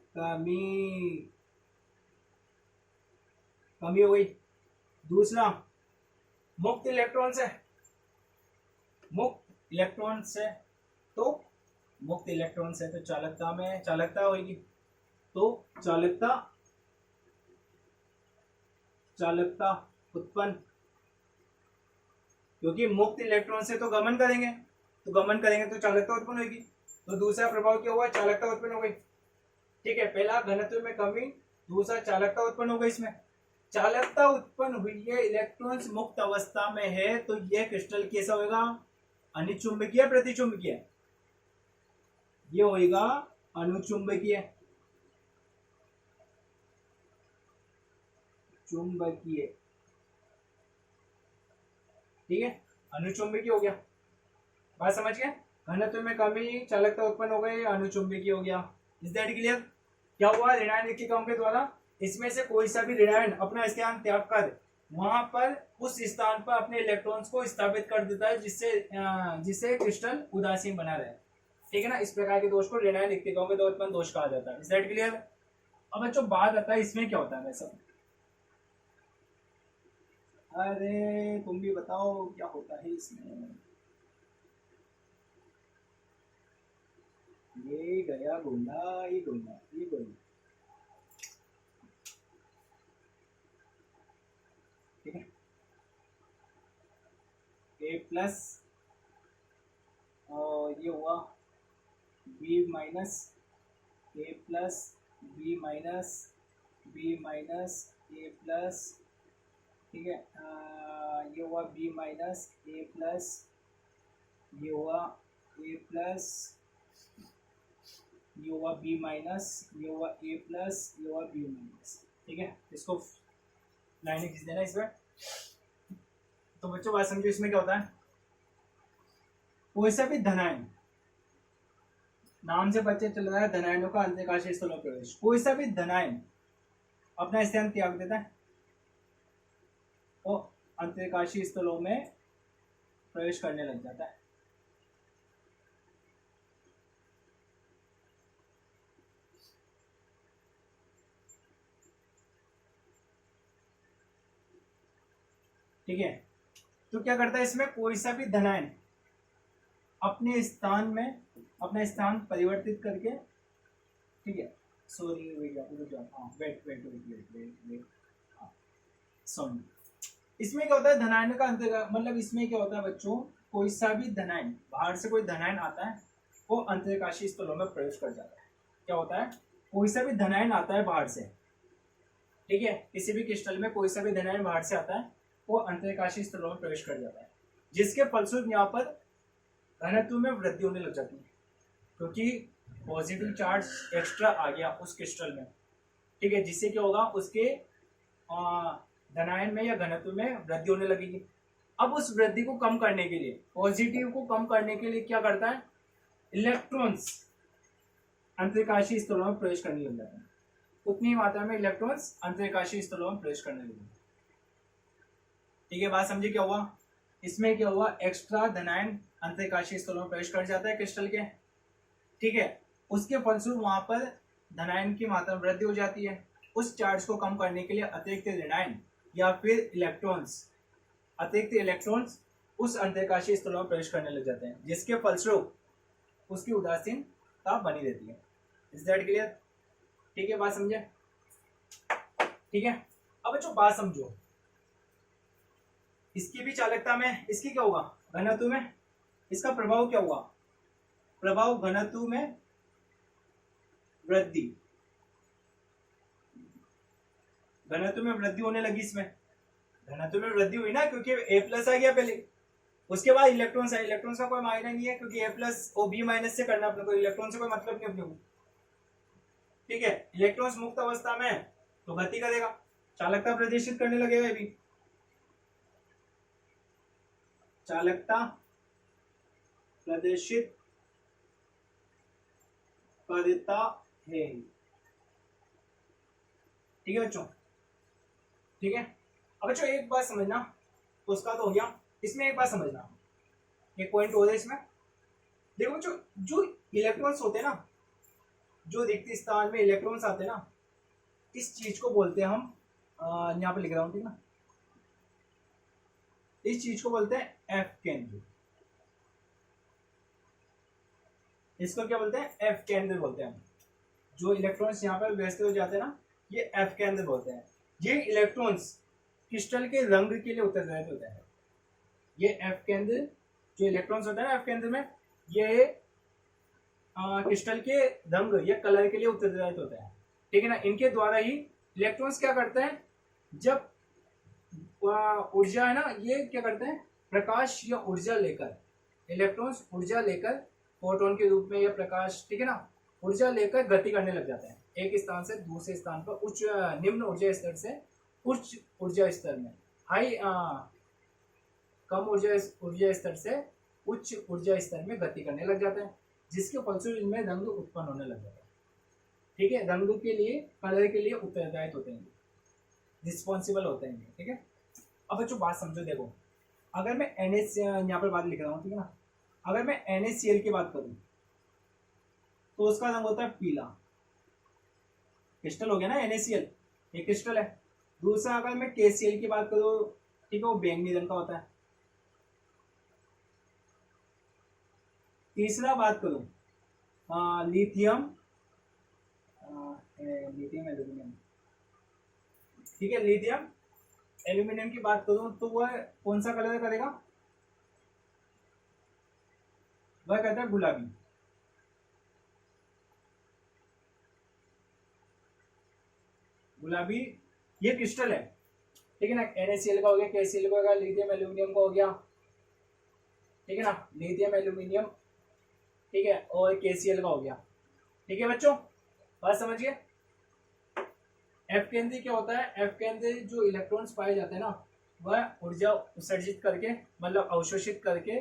कमी हो गई। दूसरा, मुक्त इलेक्ट्रॉन से, तो मुक्त इलेक्ट्रॉन से तो चालकता होगी, तो चालकता उत्पन्न, क्योंकि मुक्त इलेक्ट्रॉन से तो गमन करेंगे तो चालकता उत्पन्न होगी। तो दूसरा प्रभाव क्या हुआ? चालकता उत्पन्न हो गई, ठीक है। पहला घनत्व में कमी, दूसरा चालकता उत्पन्न हो गई। इसमें चालकता उत्पन्न हुई है, इलेक्ट्रॉन्स मुक्त अवस्था में है, तो यह क्रिस्टल कैसा होगा? अनुचुंबकीय, प्रतिचुंबकीय? ये होगा अनुचुंबकीय, चुंबकीय, ठीक है, अनुचुंबकीय हो गया। बात समझ गए? घनत्व में कमी, चालकता उत्पन्न हो गई, अनुचुंबकीय हो गया। Is that clear? क्या हुआ? ऋणायन रिक्तिकाओं के द्वारा इसमें से कोई सा भी ऋणायन अपना स्थान त्याग कर वहां पर उस स्थान पर अपने इलेक्ट्रॉन्स को स्थापित कर देता है, जिससे क्रिस्टल उदासीन बना रहे, ठीक है ना। इस प्रकार के दोष को ऋणायन रिक्तिकाओं के द्वारा उत्पन्न दोष कहा जाता है। Is that clear? अब बच्चों बात आता है इसमें क्या होता है वैसा। अरे तुम भी बताओ क्या होता है इसमें। ये गया गोला, ये गोला, ये गोला, ठीक है। ए प्लस और ये हुआ B minus, A plus B minus, B minus A plus, ठीक है। ये हुआ बी माइनस ए प्लस, ये हुआ ए प्लस, ये हुआ बी माइनस, ये हुआ ए प्लस, ये हुआ बी माइनस, ठीक है। इसको लाइन खींच देना इस पर। तो बच्चों बात समझो, इसमें क्या होता है? कोई सा भी धनायन, नाम से बच्चे चल रहा है धनायनों का अंतःकाशीय स्थलों में प्रवेश। कोई सा भी धनायन अपना स्थान त्याग देता है और अंतःकाशीय स्थलों में प्रवेश करने लग जाता है। ठीक है, तो क्या करता है इसमें? कोई सा भी धनायन अपने स्थान में अपना स्थान परिवर्तित करके, ठीक है, सॉरी वेट, सॉरी। इसमें क्या होता है? धनायन का मतलब इसमें क्या होता है बच्चों? कोई सा भी धनायन, बाहर से कोई धनायन आता है, वो अंतःकाशीय स्थलों में प्रवेश कर जाता है। क्या होता है? कोई सा भी धनायन आता है बाहर से, ठीक है, किसी भी क्रिस्टल में कोई सा भी धनायन बाहर से आता है, वो अंतःकाशीय स्थलों में प्रवेश कर जाता है, जिसके फलस्वरूप यहाँ पर घनत्व में वृद्धि होने लग जाती है, क्योंकि पॉजिटिव चार्ज एक्स्ट्रा आ गया उस क्रिस्टल में, ठीक है, जिससे क्या होगा? उसके धनायन में या घनत्व में वृद्धि होने लगेगी। अब उस वृद्धि को कम करने के लिए, पॉजिटिव को कम करने के लिए क्या करता है? इलेक्ट्रॉन्स अंतःकाशीय स्थलों में प्रवेश करने लग जाते हैं। उतनी मात्रा में इलेक्ट्रॉन्स अंतःकाशीय स्थलों में प्रवेश करने लगे, ठीक है। बात समझिए क्या हुआ? इसमें क्या हुआ? एक्स्ट्रा धनायन अंतःकाशीय स्थलों में प्रवेश कर जाता है क्रिस्टल के, ठीक है। उसके फलस्वरूप वहां पर धनायन की मात्रा में वृद्धि हो जाती है। उस चार्ज को कम करने के लिए अतिरिक्त ऋणायन या फिर अतिरिक्त इलेक्ट्रॉन्स उस अंतःकाशीय स्थलों में प्रवेश करने लग जाते हैं, जिसके फलस्वरूप उसकी उदासीनता बनी रहती है। Is that clear? ठीक है, बात समझे? ठीक है, अब बच्चों बात समझो, इसकी भी चालकता में, इसकी क्या होगा, घनत्व में, इसका प्रभाव क्या हुआ, प्रभाव घनत्व में वृद्धि, घनत्व में वृद्धि होने लगी, इसमें घनत्व में वृद्धि हुई ना, क्योंकि A प्लस आ गया पहले, उसके बाद इलेक्ट्रॉन्स आए, इलेक्ट्रॉन्स का कोई मायना नहीं है क्योंकि A प्लस और B माइनस से करना अपने को, इलेक्ट्रॉन से कोई मतलब नहीं अपने को। ठीक है, इलेक्ट्रॉन्स मुक्त अवस्था में तो गति करेगा, चालकता प्रदर्शित करने लगेगा, ये भी चालकता प्रदर्शित करता है। ठीक है बच्चों, ठीक है। अब बच्चों एक बात समझना, उसका तो हो गया, इसमें एक बात समझना, एक पॉइंट हो रहा है इसमें। देखो बच्चों, जो इलेक्ट्रॉन्स होते हैं ना, जो रिक्त स्थान में इलेक्ट्रॉन्स आते हैं ना, इस चीज को बोलते हैं हम, यहाँ पे लिख रहा हूँ, ठीक है ना, इस चीज को बोलते हैं एफ केंद्र। इसको क्या बोलते हैं, एफ केंद्र बोलते हैं हम। जो इलेक्ट्रॉन्स यहाँ पर व्यवस्थित हो जाते हैं ना, ये एफ केंद्र बोलते हैं। ये इलेक्ट्रॉन्स क्रिस्टल के रंग के लिए उत्तरदायी होता है। ये एफ केंद्र, जो इलेक्ट्रॉन्स होता है ना एफ केंद्र में, ये क्रिस्टल के रंग या कलर के लिए उत्तरदायी होता है। ठीक है ना, इनके द्वारा ही इलेक्ट्रॉन्स क्या करते हैं, जब ऊर्जा है ना, ये क्या करते हैं, प्रकाश या ऊर्जा लेकर, इलेक्ट्रॉन्स ऊर्जा लेकर फोटोन के रूप में या प्रकाश, ठीक है ना, ऊर्जा लेकर गति करने लग जाते हैं एक स्थान से दूसरे स्थान पर, उच्च निम्न ऊर्जा स्तर से उच्च ऊर्जा स्तर में, हाई कम ऊर्जा स्तर से उच्च ऊर्जा स्तर में गति करने लग जाते हैं, जिसके फलस्वरूप इनमें रंग उत्पन्न होने लग जाता है। ठीक है, रंग के लिए, कलर के लिए उत्तरदायी होते हैं, रिस्पॉन्सिबल होते हैं। ठीक है, अब बच्चों बात समझो, देखो अगर मैं NH यहाँ पर बात लिख रहा हूँ, ठीक है ना, अगर मैं NaCl की बात करूँ तो उसका रंग होता है पीला, क्रिस्टल हो गया ना NaCl, ये क्रिस्टल है। दूसरा अगर मैं KCl की बात करूँ, ठीक है, वो बैंगनी रंग का होता है। तीसरा बात करूँ लिथियम, लिथियम एल्यूमिनियम, ठीक है, लिथियम एल्यूमिनियम की बात करूं तो वह कौन सा कलर करेगा, वह कहता है गुलाबी। गुलाबी, ये क्रिस्टल है, ठीक है ना, NaCl का हो गया, KCl का हो गया, लिथियम एल्यूमिनियम का हो गया, ठीक है ना, लिथियम एल्यूमिनियम, ठीक है, और KCl का हो गया। ठीक है बच्चों, बात समझिए। एफ केंद्र क्या होता है, एफ केंद्र जो इलेक्ट्रॉन्स पाए जाते हैं ना, वह ऊर्जा उत्सर्जित करके, मतलब अवशोषित करके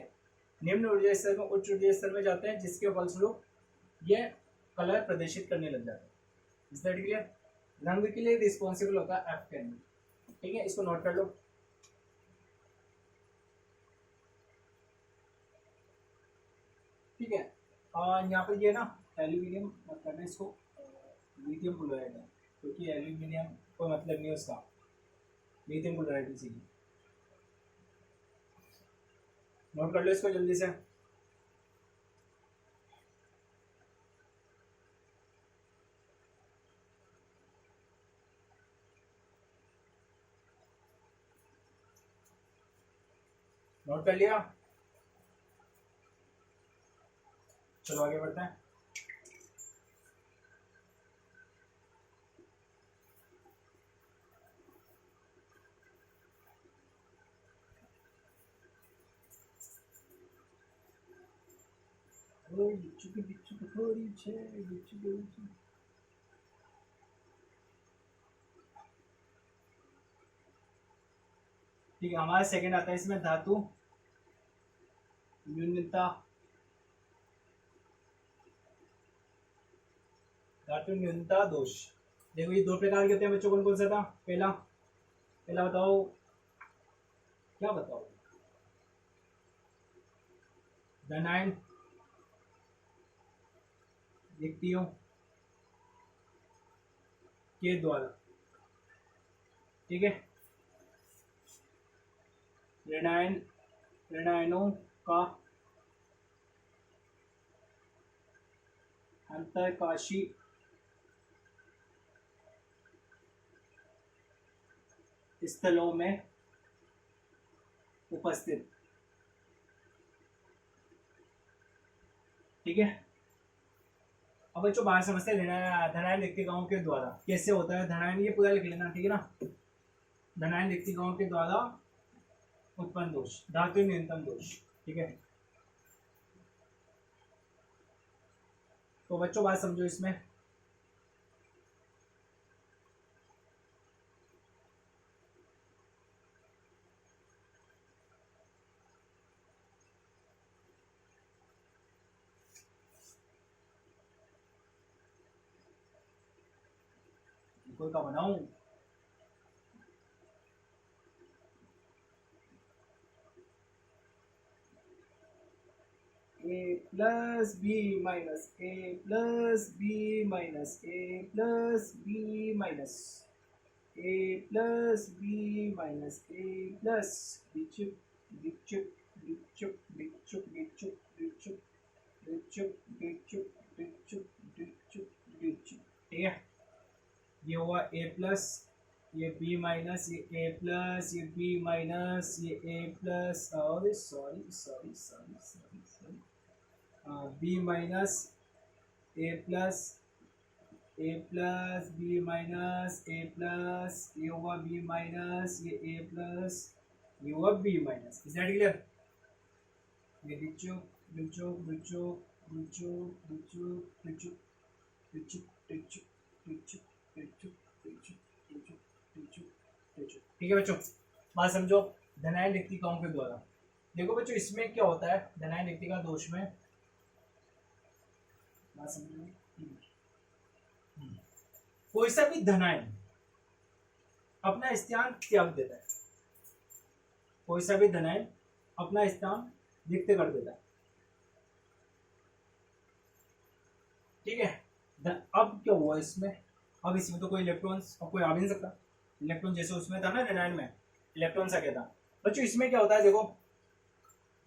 निम्न ऊर्जा स्तर में उच्च ऊर्जा स्तर में जाते हैं, जिसके फलस्वरूप ये कलर प्रदर्शित करने लग जाते हैं। Is that clear? रंग के लिए रिस्पॉन्सिबल होता है एफ केंद्र। ठीक है, इसको नोट कर लो। ठीक है, और यहाँ पर ये ना एल्यूमिनियम मत करना, इसको लिथियम क्लोराइड है, क्योंकि एल्यूमिनियम कोई मतलब नहीं है उसका, लिथियम क्लोराइड इसीलिए नोट कर लो इसको जल्दी से। नोट कर लिया, चलो आगे बढ़ते हैं। ठीक है, हमारा सेकंड आता है इसमें धातु न्यूनता, धातु न्यूनता दोष। देखो ये दो प्रकार के होते हैं बच्चों, कौन कौन सा था, पहला पहला बताओ, क्या बताओ, धनायन रिक्तियों के द्वारा, ठीक है, ऋणायनों का अंतरकाशी स्थलों में उपस्थित। ठीक है, अब बच्चों बाहर समझते हैं धनायन रिक्तिकाओं के द्वारा कैसे होता है धनायन, ये पूरा लिख लेना। ठीक है ना, धनायन रिक्तिकाओं के द्वारा उत्पन्न दोष, धातु न्यूनतम दोष। ठीक है, तो बच्चों बात समझो इसमें। कोई का बनाऊं, a plus B minus a plus B minus a plus B minus a plus B minus a plus बिचुप बिचुप बिचुप बिचुप बिचुप बिचुप बिचुप बिचुप बिचुप बिचुप बिचुप। ठीक है, ये हुआ a प्लस, ये b माइनस, ये a प्लस, ये b माइनस, ये a plus, sorry sorry sorry sorry sorry sorry, b minus a plus, a plus b minus a plus, ये हुआ b माइनस, ये a प्लस, ये हुआ b minus. Is that clear? ये बिचुक बिचुक बिचुक बिचुक बिचुक बिचुक बिचुक बिचुक बिचुक बिचुक बिचुक बिचुक बिचुक बिचुक। ठीक है बच्चों, बात समझो धनायन रिक्तिकाओं के द्वारा। देखो बच्चों इसमें क्या होता है धनायन रिक्तिका दोष में, बात समझो। कोई सा भी धनायन अपना स्थान त्याग देता है, कोई सा भी धनायन अपना स्थान रिक्त कर देता है। ठीक है, अब क्या हुआ इसमें, अब इसमें तो कोई इलेक्ट्रॉन्स अब कोई आ भी नहीं सकता, इलेक्ट्रॉन जैसे उसमें था ना धनायन में इलेक्ट्रॉन सा क्या था। बच्चों इसमें क्या होता है, देखो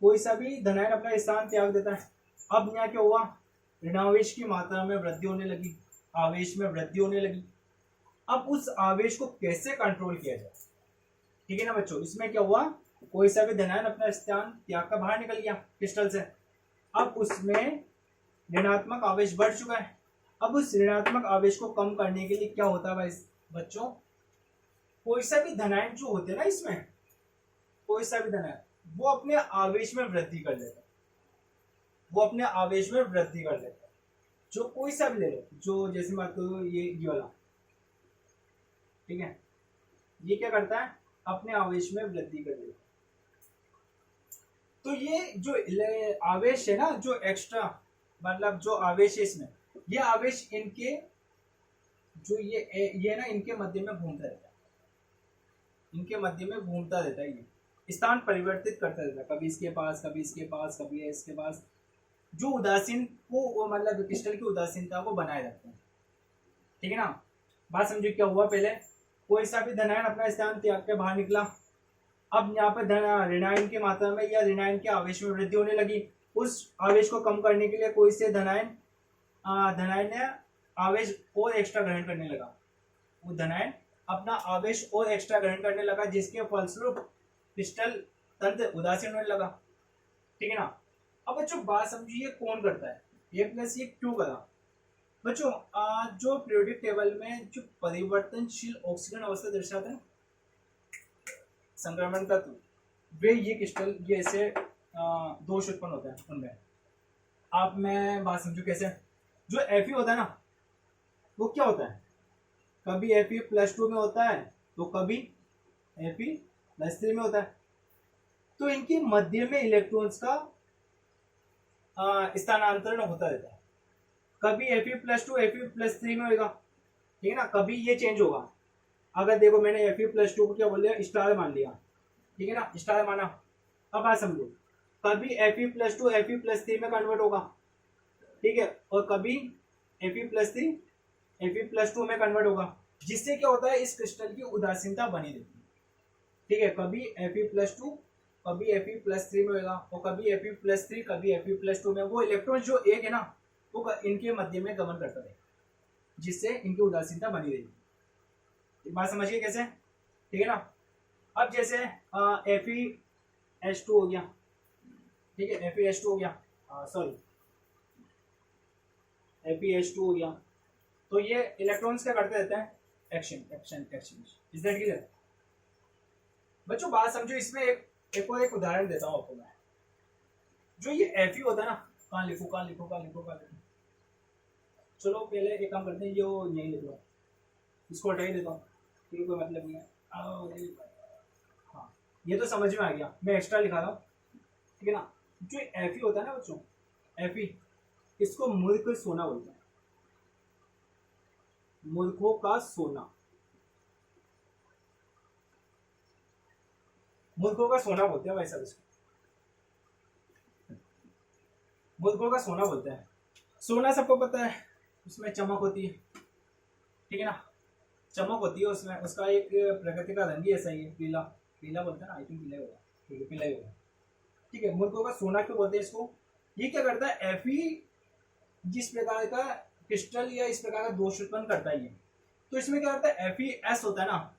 कोई सा भी धनायन अपना स्थान त्याग देता है। अब यहाँ क्या हुआ, ऋणावेश की मात्रा में वृद्धि होने लगी, आवेश में वृद्धि होने लगी। अब उस आवेश को कैसे कंट्रोल किया जाए। ठीक है ना बच्चों, इसमें क्या हुआ, कोई सा भी धनायन अपना स्थान त्याग कर बाहर निकल गया क्रिस्टल से। अब उसमें ऋणात्मक आवेश बढ़ चुका है। अब उस ऋणात्मक आवेश को कम करने के लिए क्या होता है भाई बच्चों, कोई सा भी धनायन जो होते हैं ना इसमें, कोई सा भी धनायन वो अपने आवेश में वृद्धि कर लेता है, वो अपने आवेश में वृद्धि कर लेता है। जो कोई सा भी ले लो, जो जैसे बात करो ये वाला, ठीक है, ये क्या करता है अपने आवेश में वृद्धि कर देता है। तो ये जो आवेश है ना, जो एक्स्ट्रा मतलब जो आवेश है इसमें, ये आवेश इनके जो ये ना इनके मध्य में घूमता रहता है, इनके मध्य में घूमता रहता है, ये स्थान परिवर्तित करता रहता है, कभी इसके पास कभी इसके पास कभी इसके पास, जो उदासीन को मतलब क्रिस्टल की उदासीनता को बनाए रखते हैं। ठीक है ना, बात समझिए क्या हुआ, पहले कोई सा भी धनायन अपना स्थान त्याग के बाहर निकला। अब यहाँ पर ऋणायन की मात्रा में या ऋणायन के आवेश में वृद्धि होने लगी। उस आवेश को कम करने के लिए कोई से धनायन ने आवेश और एक्स्ट्रा ग्रहण करने लगा, वो धनायन अपना आवेश और एक्स्ट्रा ग्रहण करने लगा, जिसके फलस्वरूप क्रिस्टल तंत्र उदासीन होने लगा। ठीक है ना, अब बच्चों बात समझिए कौन करता है, ये प्लस ये क्यों करा। बच्चों जो पीरियोडिक टेबल में जो परिवर्तनशील ऑक्सीजन अवस्था दर्शाते हैं संक्रमण तत्व, वे ये क्रिस्टल ये ऐसे दोष उत्पन्न होते हैं उनमें। आप मैं बात समझू कैसे, जो Fe होता है ना वो क्या होता है, कभी Fe+2 में होता है तो कभी Fe+3 में होता है। तो इनके मध्य में इलेक्ट्रॉन्स का स्थानांतरण होता रहता है, कभी Fe+2 Fe+3 में होगा। ठीक है ना, कभी ये चेंज होगा। अगर देखो मैंने Fe+2 को क्या बोल दिया, स्टार मान लिया, ठीक है ना, स्टार माना। अब बात समझो, कभी Fe+2 Fe+3 में कन्वर्ट होगा, ठीक है, और कभी Fe+3 Fe+2 में कन्वर्ट होगा, जिससे क्या होता है इस क्रिस्टल की उदासीनता बनी रहती है। ठीक है, कभी Fe+2 कभी Fe+3 में होगा और कभी Fe+3 कभी Fe+2 में। वो इलेक्ट्रॉन जो एक है ना वो इनके मध्य में गमन करता रहेगा, जिससे इनकी उदासीनता बनी रहेगी। बात समझिए कैसे, ठीक है ना। अब जैसे Fe2 हो गया, ठीक है, Fe2 हो गया, सॉरी Fe2 हो गया, तो ये इलेक्ट्रॉन्स क्या करते रहते हैं, एक्सचेंज। इज दैट क्लियर बच्चों? बात समझो। इसमें एक और एक उदाहरण देता हूँ आपको मैं। जो ये Fe होता है ना, कहाँ लिखो, चलो पहले एक काम करते हैं, ये यही लिख लो, इसको हटा ही देता हूँ, ठीक है, कोई मतलब नहीं है। हाँ, ये तो समझ में आ गया, मैं एक्स्ट्रा लिखा रहा हूँ, ठीक है ना। जो Fe होता है ना बच्चों, Fe, इसको मूर्ख सोना बोलते हैं, मूर्खों का सोना, मूर्खों का सोना बोलते हैं भाई साहब इसको, मूर्खों का सोना बोलते हैं। सोना सबको पता है, उसमें चमक होती है, ठीक है ना, चमक होती है उसमें, उसका एक प्रकृति का रंग ही ऐसा ही है, पीला बोलते हैं ना, आई थिंक पीला होगा, ठीक है, पीला ही होगा, ठीक है। मूर्खों का सोना क्यों बोलते हैं इसको? ये क्या करता है, Fe जिस प्रकार का क्रिस्टल या इस प्रकार का दोष उत्पन्न करता है, ये तो इसमें क्या करता है, Fe होता है ना,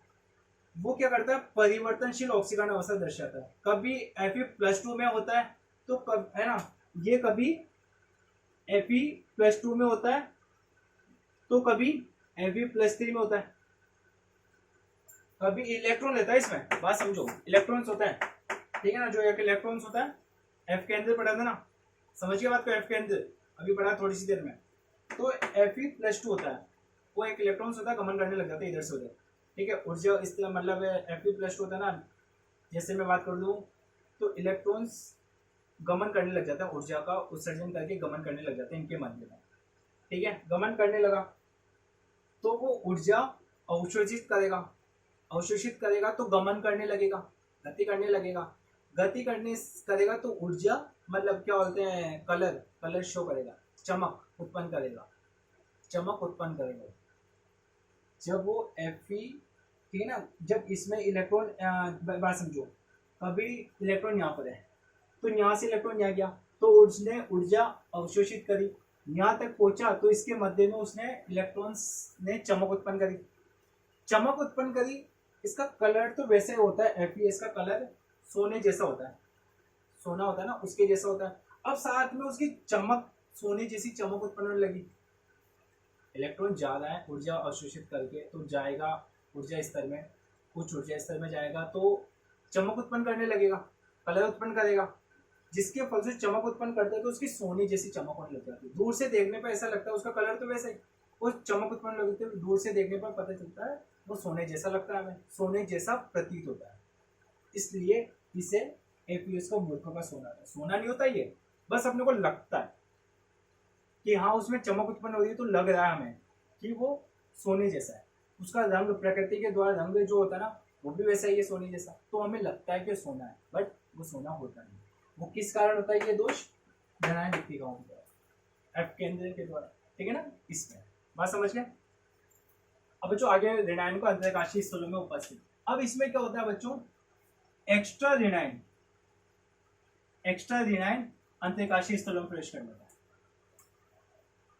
वो क्या करता है, परिवर्तनशील ऑक्सीकरण अवस्था दर्शाता है। कभी Fe+2 में होता है, तो कब है ना, ये कभी Fe+2 में होता है, तो कभी Fe+3 में होता है, कभी इलेक्ट्रॉन लेता है इसमें। बात समझो, इलेक्ट्रॉन्स होता है, ठीक है ना, जो एक इलेक्ट्रॉन्स होता है, F के अंदर पढ़ा था ना, समझिए बात को, F के अंदर अभी पढ़ा थोड़ी सी देर में, तो Fe+2 होता है, वो एक इलेक्ट्रॉन्स होता है, गमन करने लग जाता है इधर से उधर, ठीक है। ऊर्जा इस तरह मतलब Fe+2 होता है ना, जैसे मैं बात कर दूं तो इलेक्ट्रॉन्स गमन करने लग जाता है, ऊर्जा का उत्सर्जन करके गमन करने लग जाते हैं इनके मध्य में, ठीक है। गमन करने लगा तो वो ऊर्जा अवशोषित करेगा तो गमन करने लगेगा, गति करने लगेगा, करेगा तो ऊर्जा मतलब क्या बोलते हैं, कलर शो करेगा, चमक उत्पन्न करेगा। जब वो Fe, ठीक है ना, जब इसमें इलेक्ट्रॉन, बात समझो, कभी इलेक्ट्रॉन यहाँ पर है, तो यहाँ से इलेक्ट्रॉन यहाँ गया, तो उसने ऊर्जा अवशोषित करी, यहाँ तक पहुंचा, तो इसके मध्य में उसने इलेक्ट्रॉन्स ने चमक उत्पन्न करी। इसका कलर तो वैसे होता है, Fe इसका कलर सोने जैसा होता है, सोना होता है ना, उसके जैसा होता है। अब साथ में उसकी चमक, सोने जैसी चमक उत्पन्न होने लगी, इलेक्ट्रॉन ज्यादा है, ऊर्जा अवशोषित करके तो जाएगा ऊर्जा स्तर में, कुछ ऊर्जा स्तर में जाएगा तो चमक उत्पन्न करने लगेगा, कलर उत्पन्न करेगा, जिसके फल से चमक उत्पन्न करता है तो उसकी सोने जैसी चमक होने लग जाती है। दूर से देखने पर ऐसा लगता है, उसका कलर तो वैसे ही, वो चमक उत्पन्न लगती है, दूर से देखने पर पता चलता है वो सोने जैसा लगता है, हमें सोने जैसा प्रतीत होता है, इसलिए इसे Fe को मूर्खों का सोना नहीं होता, ये बस अपने को लगता है कि हाँ उसमें चमक उत्पन्न हो रही है, तो लग रहा है हमें कि वो सोने जैसा है, उसका रंग प्रकृति के द्वारा रंग जो होता है ना, वो भी वैसा ही है, सोने जैसा, तो हमें लगता है कि सोना है, बट वो सोना होता नहीं। वो किस कारण होता है ये दोष, धनायन युक्तिकाओं के द्वारा, F केंद्र के द्वारा, ठीक है ना, इसमें बात समझ गए। अब बच्चों आगे ऋणायन को अंतरकाशीय स्थलों में उपस्थित, अब इसमें क्या होता है बच्चों, एक्स्ट्रा ऋणायन अंतरकाशीय स्थलों में प्रवेश कर लेता है,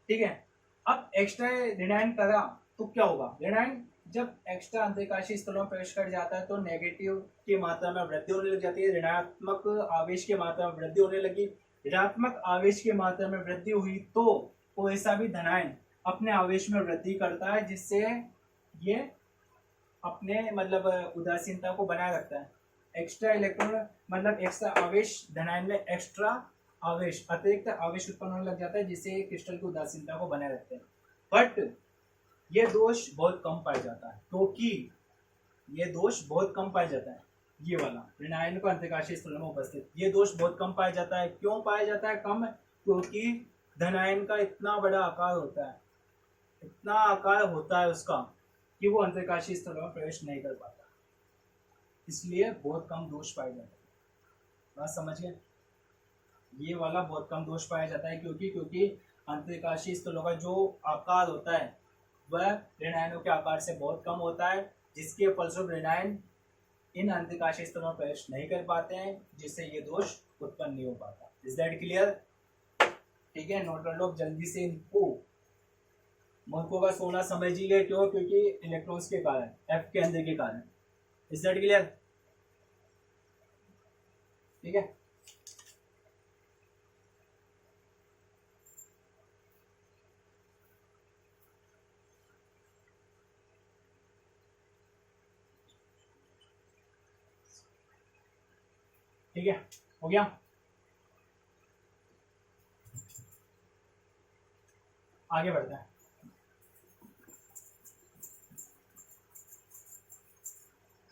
ठीक है। अब एक्स्ट्रा ऋणायन करा तो क्या होगा, ऋणायन जब एक्स्ट्रा अंतरकाशीय स्थलों में प्रवेश कर जाता है तो नेगेटिव की मात्रा में वृद्धि होने लग जाती है, ऋणात्मक आवेश की मात्रा में वृद्धि होने लगी। ऋणात्मक आवेश की मात्रा में वृद्धि हुई तो कोई सा भी धनायन अपने आवेश में वृद्धि करता है, जिससे ये अपने मतलब उदासीनता को बनाए रखता है। एक्स्ट्रा इलेक्ट्रॉन मतलब एक्स्ट्रा आवेश, धनायन में एक्स्ट्रा आवेश, अतिरिक्त आवेश उत्पन्न होने लग जाता है, जिससे क्रिस्टल की उदासीनता को बनाए रखते हैं। बट ये दोष बहुत कम पाया जाता है, क्योंकि ये दोष बहुत कम पाया जाता है, ये वाला ऋणायन को अंतरकाशीय स्थलों में उपस्थित, ये दोष बहुत कम पाया जाता है। क्यों पाया जाता है कम, क्योंकि धनायन का इतना बड़ा आकार होता है उसका, कि वो अंतरकाशीय स्थलों में प्रवेश नहीं कर पाता, इसलिए बहुत कम दोष पाए जाते हैं। बात समझिए, ये वाला बहुत कम दोष पाया जाता है, क्योंकि अंतरकाशीय स्थलों का जो आकार होता है वह ऋणायनों के आकार से बहुत कम होता है, जिसके फलस्वरूप ऋणायन इन अंतरकाशीय स्थलों में प्रवेश नहीं कर पाते हैं, जिससे ये दोष उत्पन्न नहीं हो पाता। Is that clear? ठीक है, नोट कर लो जल्दी से इनको। मुल्कों का सोना समझिए, क्यों? क्योंकि इलेक्ट्रॉन्स के कारण, एफ के अंदर के कारण। Is that clear? ठीक है, ठीक है, हो गया। आगे बढ़ते हैं।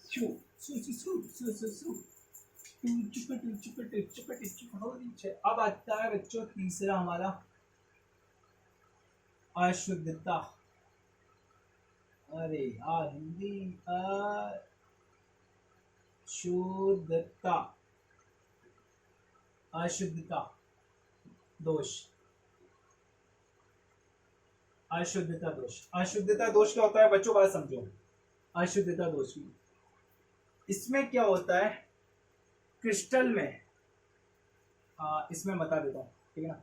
शू शू शू शू शू शू शू अब आता है बच्चों तीसरा हमारा, अशुद्धता। अरे यार हिंदी, अशुद्धता, अशुद्धता दोष, अशुद्धता दोष। अशुद्धता दोष क्या होता है बच्चों, बात समझो। अशुद्धता दोष में इसमें क्या होता है, क्रिस्टल में, इसमें बता देता हूँ, ठीक है ना।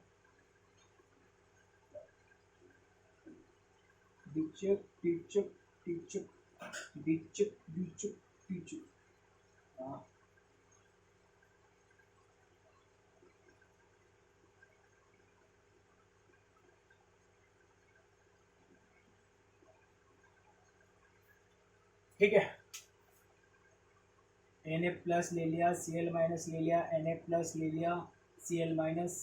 डिचक डिचक डिचक डिचक डिचक डिचक, ठीक है। Na प्लस ले लिया, Cl माइनस ले लिया, Na प्लस ले लिया, Cl minus,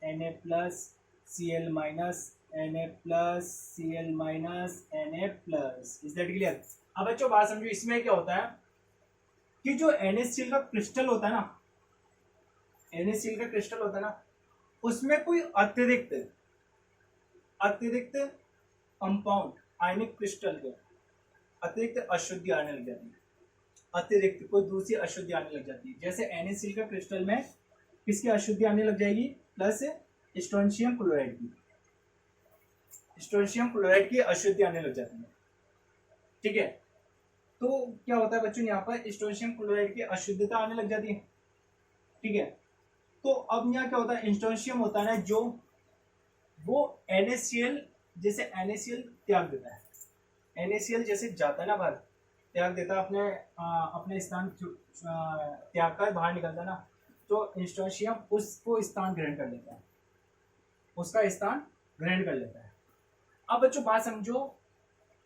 Na plus, Cl minus, Na plus, Cl minus, Na plus. Is that clear? अब बच्चों बात समझो, इसमें क्या होता है कि जो NaCl का क्रिस्टल होता है ना, NaCl का क्रिस्टल होता है ना, उसमें कोई अतिरिक्त अतिरिक्त कंपाउंड, आयनिक क्रिस्टल के अतिरिक्त अशुद्धि आने लग जाती है, अतिरिक्त कोई दूसरी अशुद्धि आने लग जाती है। जैसे NaCl का क्रिस्टल में किसकी अशुद्धि आने लग जाएगी, प्लस स्ट्रोंशियम क्लोराइड की, स्ट्रोंशियम क्लोराइड की अशुद्धि आने लग जाती है। ठीक है, तो क्या होता है बच्चों, यहाँ पर स्ट्रोंशियम क्लोराइड की अशुद्धता आने लग जाती है। ठीक है, तो अब यहाँ क्या होता है, स्ट्रोंशियम होता है ना जो, वो NaCl, जैसे NaCl त्याग देता है, NaCl जैसे जाता है ना बाहर, त्याग देता है अपने अपने स्थान त्याग कर बाहर निकलता है ना, तो स्ट्रोंशियम उसको स्थान ग्रहण कर लेता है, उसका स्थान ग्रहण कर लेता है। अब बच्चों बात समझो,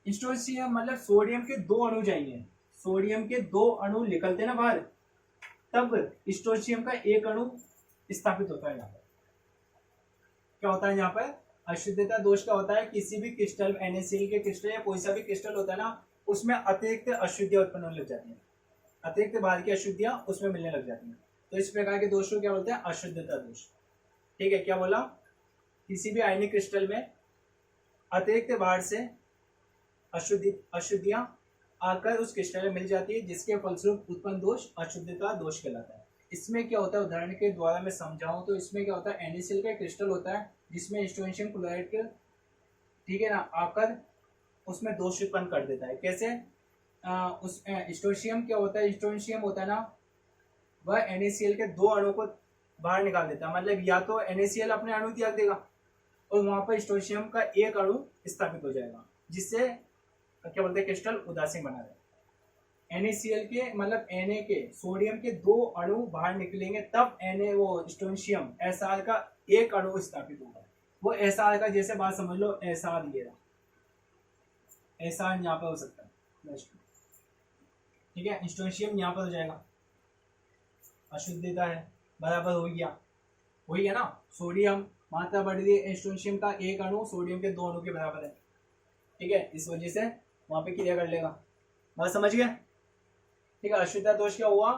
स्ट्रोंशियम मतलब सोडियम के दो अणु जाएंगे, सोडियम के दो अणु निकलते ना बाहर, तब स्ट्रोंशियम का एक अणु स्थापित होता है। यहाँ पर क्या होता है, यहाँ पर अशुद्धता दोष क्या होता है, किसी भी क्रिस्टल, NaCl के क्रिस्टल या कोई सा भी क्रिस्टल होता है ना, उसमें अतिरिक्त अशुद्धियां उत्पन्न होने लग जाती हैं, अतिरिक्त बाहर की अशुद्धियां उसमें मिलने लग जाती हैं। तो इस प्रकार के दोष को क्या बोलते हैं, अशुद्धता दोष। ठीक है, क्या बोला, किसी भी आयनिक क्रिस्टल में अतिरिक्त बाहर से अशुद्धियां आकर उस क्रिस्टल में मिल जाती है, जिसके फलस्वरूप उत्पन्न दोष अशुद्धता दोष कहलाता है। इसमें क्या होता है, उदाहरण के द्वारा मैं समझाऊं तो इसमें क्या होता है, NaCl का क्रिस्टल होता है जिसमें स्ट्रोंशियम क्लोराइड के, ठीक है ना, आकर उसमें दोष उत्पन्न कर देता है। कैसे, उस स्ट्रोंशियम क्या होता है, स्ट्रोंशियम होता है ना, वह NaCl के दो अणु को बाहर निकाल देता है, मतलब या तो NaCl अपने अणु त्याग देगा और वहां पर स्ट्रोंशियम का एक अणु स्थापित हो जाएगा, जिससे क्या बोलते हैं, क्रिस्टल उदासीन बना रहेगा। NaCl के मतलब Na के, सोडियम के दो अणु बाहर निकलेंगे, तब Na वो स्ट्रोंशियम SR का एक अणु स्थापित होगा। वो SR का, जैसे बात समझ लो, SR ये रहा, SR यहाँ पर हो सकता है, ठीक है, स्ट्रोंशियम यहाँ पर हो जाएगा, अशुद्धता है, बराबर हो गया ना, सोडियम मात्रा बढ़ रही है, स्ट्रोंशियम का एक अणु सोडियम के दो अणु के बराबर है। ठीक है, इस वजह से वहां पे क्रिया कर लेगा, बात समझ गए? ठीक है, अशुद्धता दोष क्या हुआ,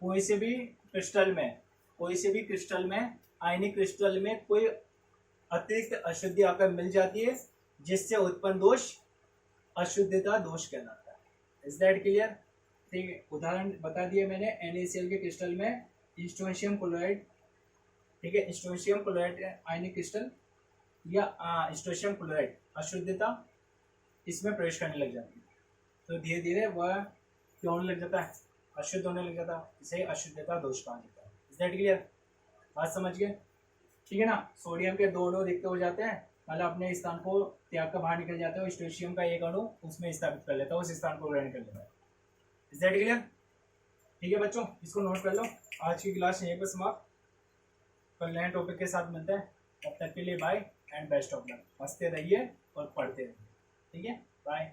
कोई से भी क्रिस्टल में आयनिक क्रिस्टल में कोई अतिरिक्त अशुद्धि आकर मिल जाती है, जिससे उत्पन्न दोष अशुद्धता दोष कहलाता है। Is that clear? ठीक है, उदाहरण बता दिए मैंने, NaCl के क्रिस्टल में स्ट्रोंशियम क्लोराइड, ठीक है, स्ट्रोंशियम क्लोराइड आयनिक क्रिस्टल या स्ट्रोंशियम क्लोराइड अशुद्धता इसमें प्रवेश करने लग जाती है, तो धीरे धीरे वह क्या होने लग जाता है, अशुद्ध होने लग जाता है, इसे अशुद्धता दोष कहा जाता है। Is that clear? बात समझ गए? ठीक है ना। सोडियम के 2 अणु रिक्त हो जाते हैं, मतलब अपने स्थान को त्याग कर बाहर निकल जाते हैं, स्ट्रोंशियम का 1 अणु उसमें स्थापित कर लेता है, उस स्थान को ग्रहण कर लेता है। Is that clear? ठीक है बच्चों, इसको नोट कर लो। आज की क्लास यहीं पर समाप्त, कल नए टॉपिक के साथ मिलते हैं। तब तक के लिए bye and best of luck. हंसते रहिए और पढ़ते रहिए। ठीक है, बाय।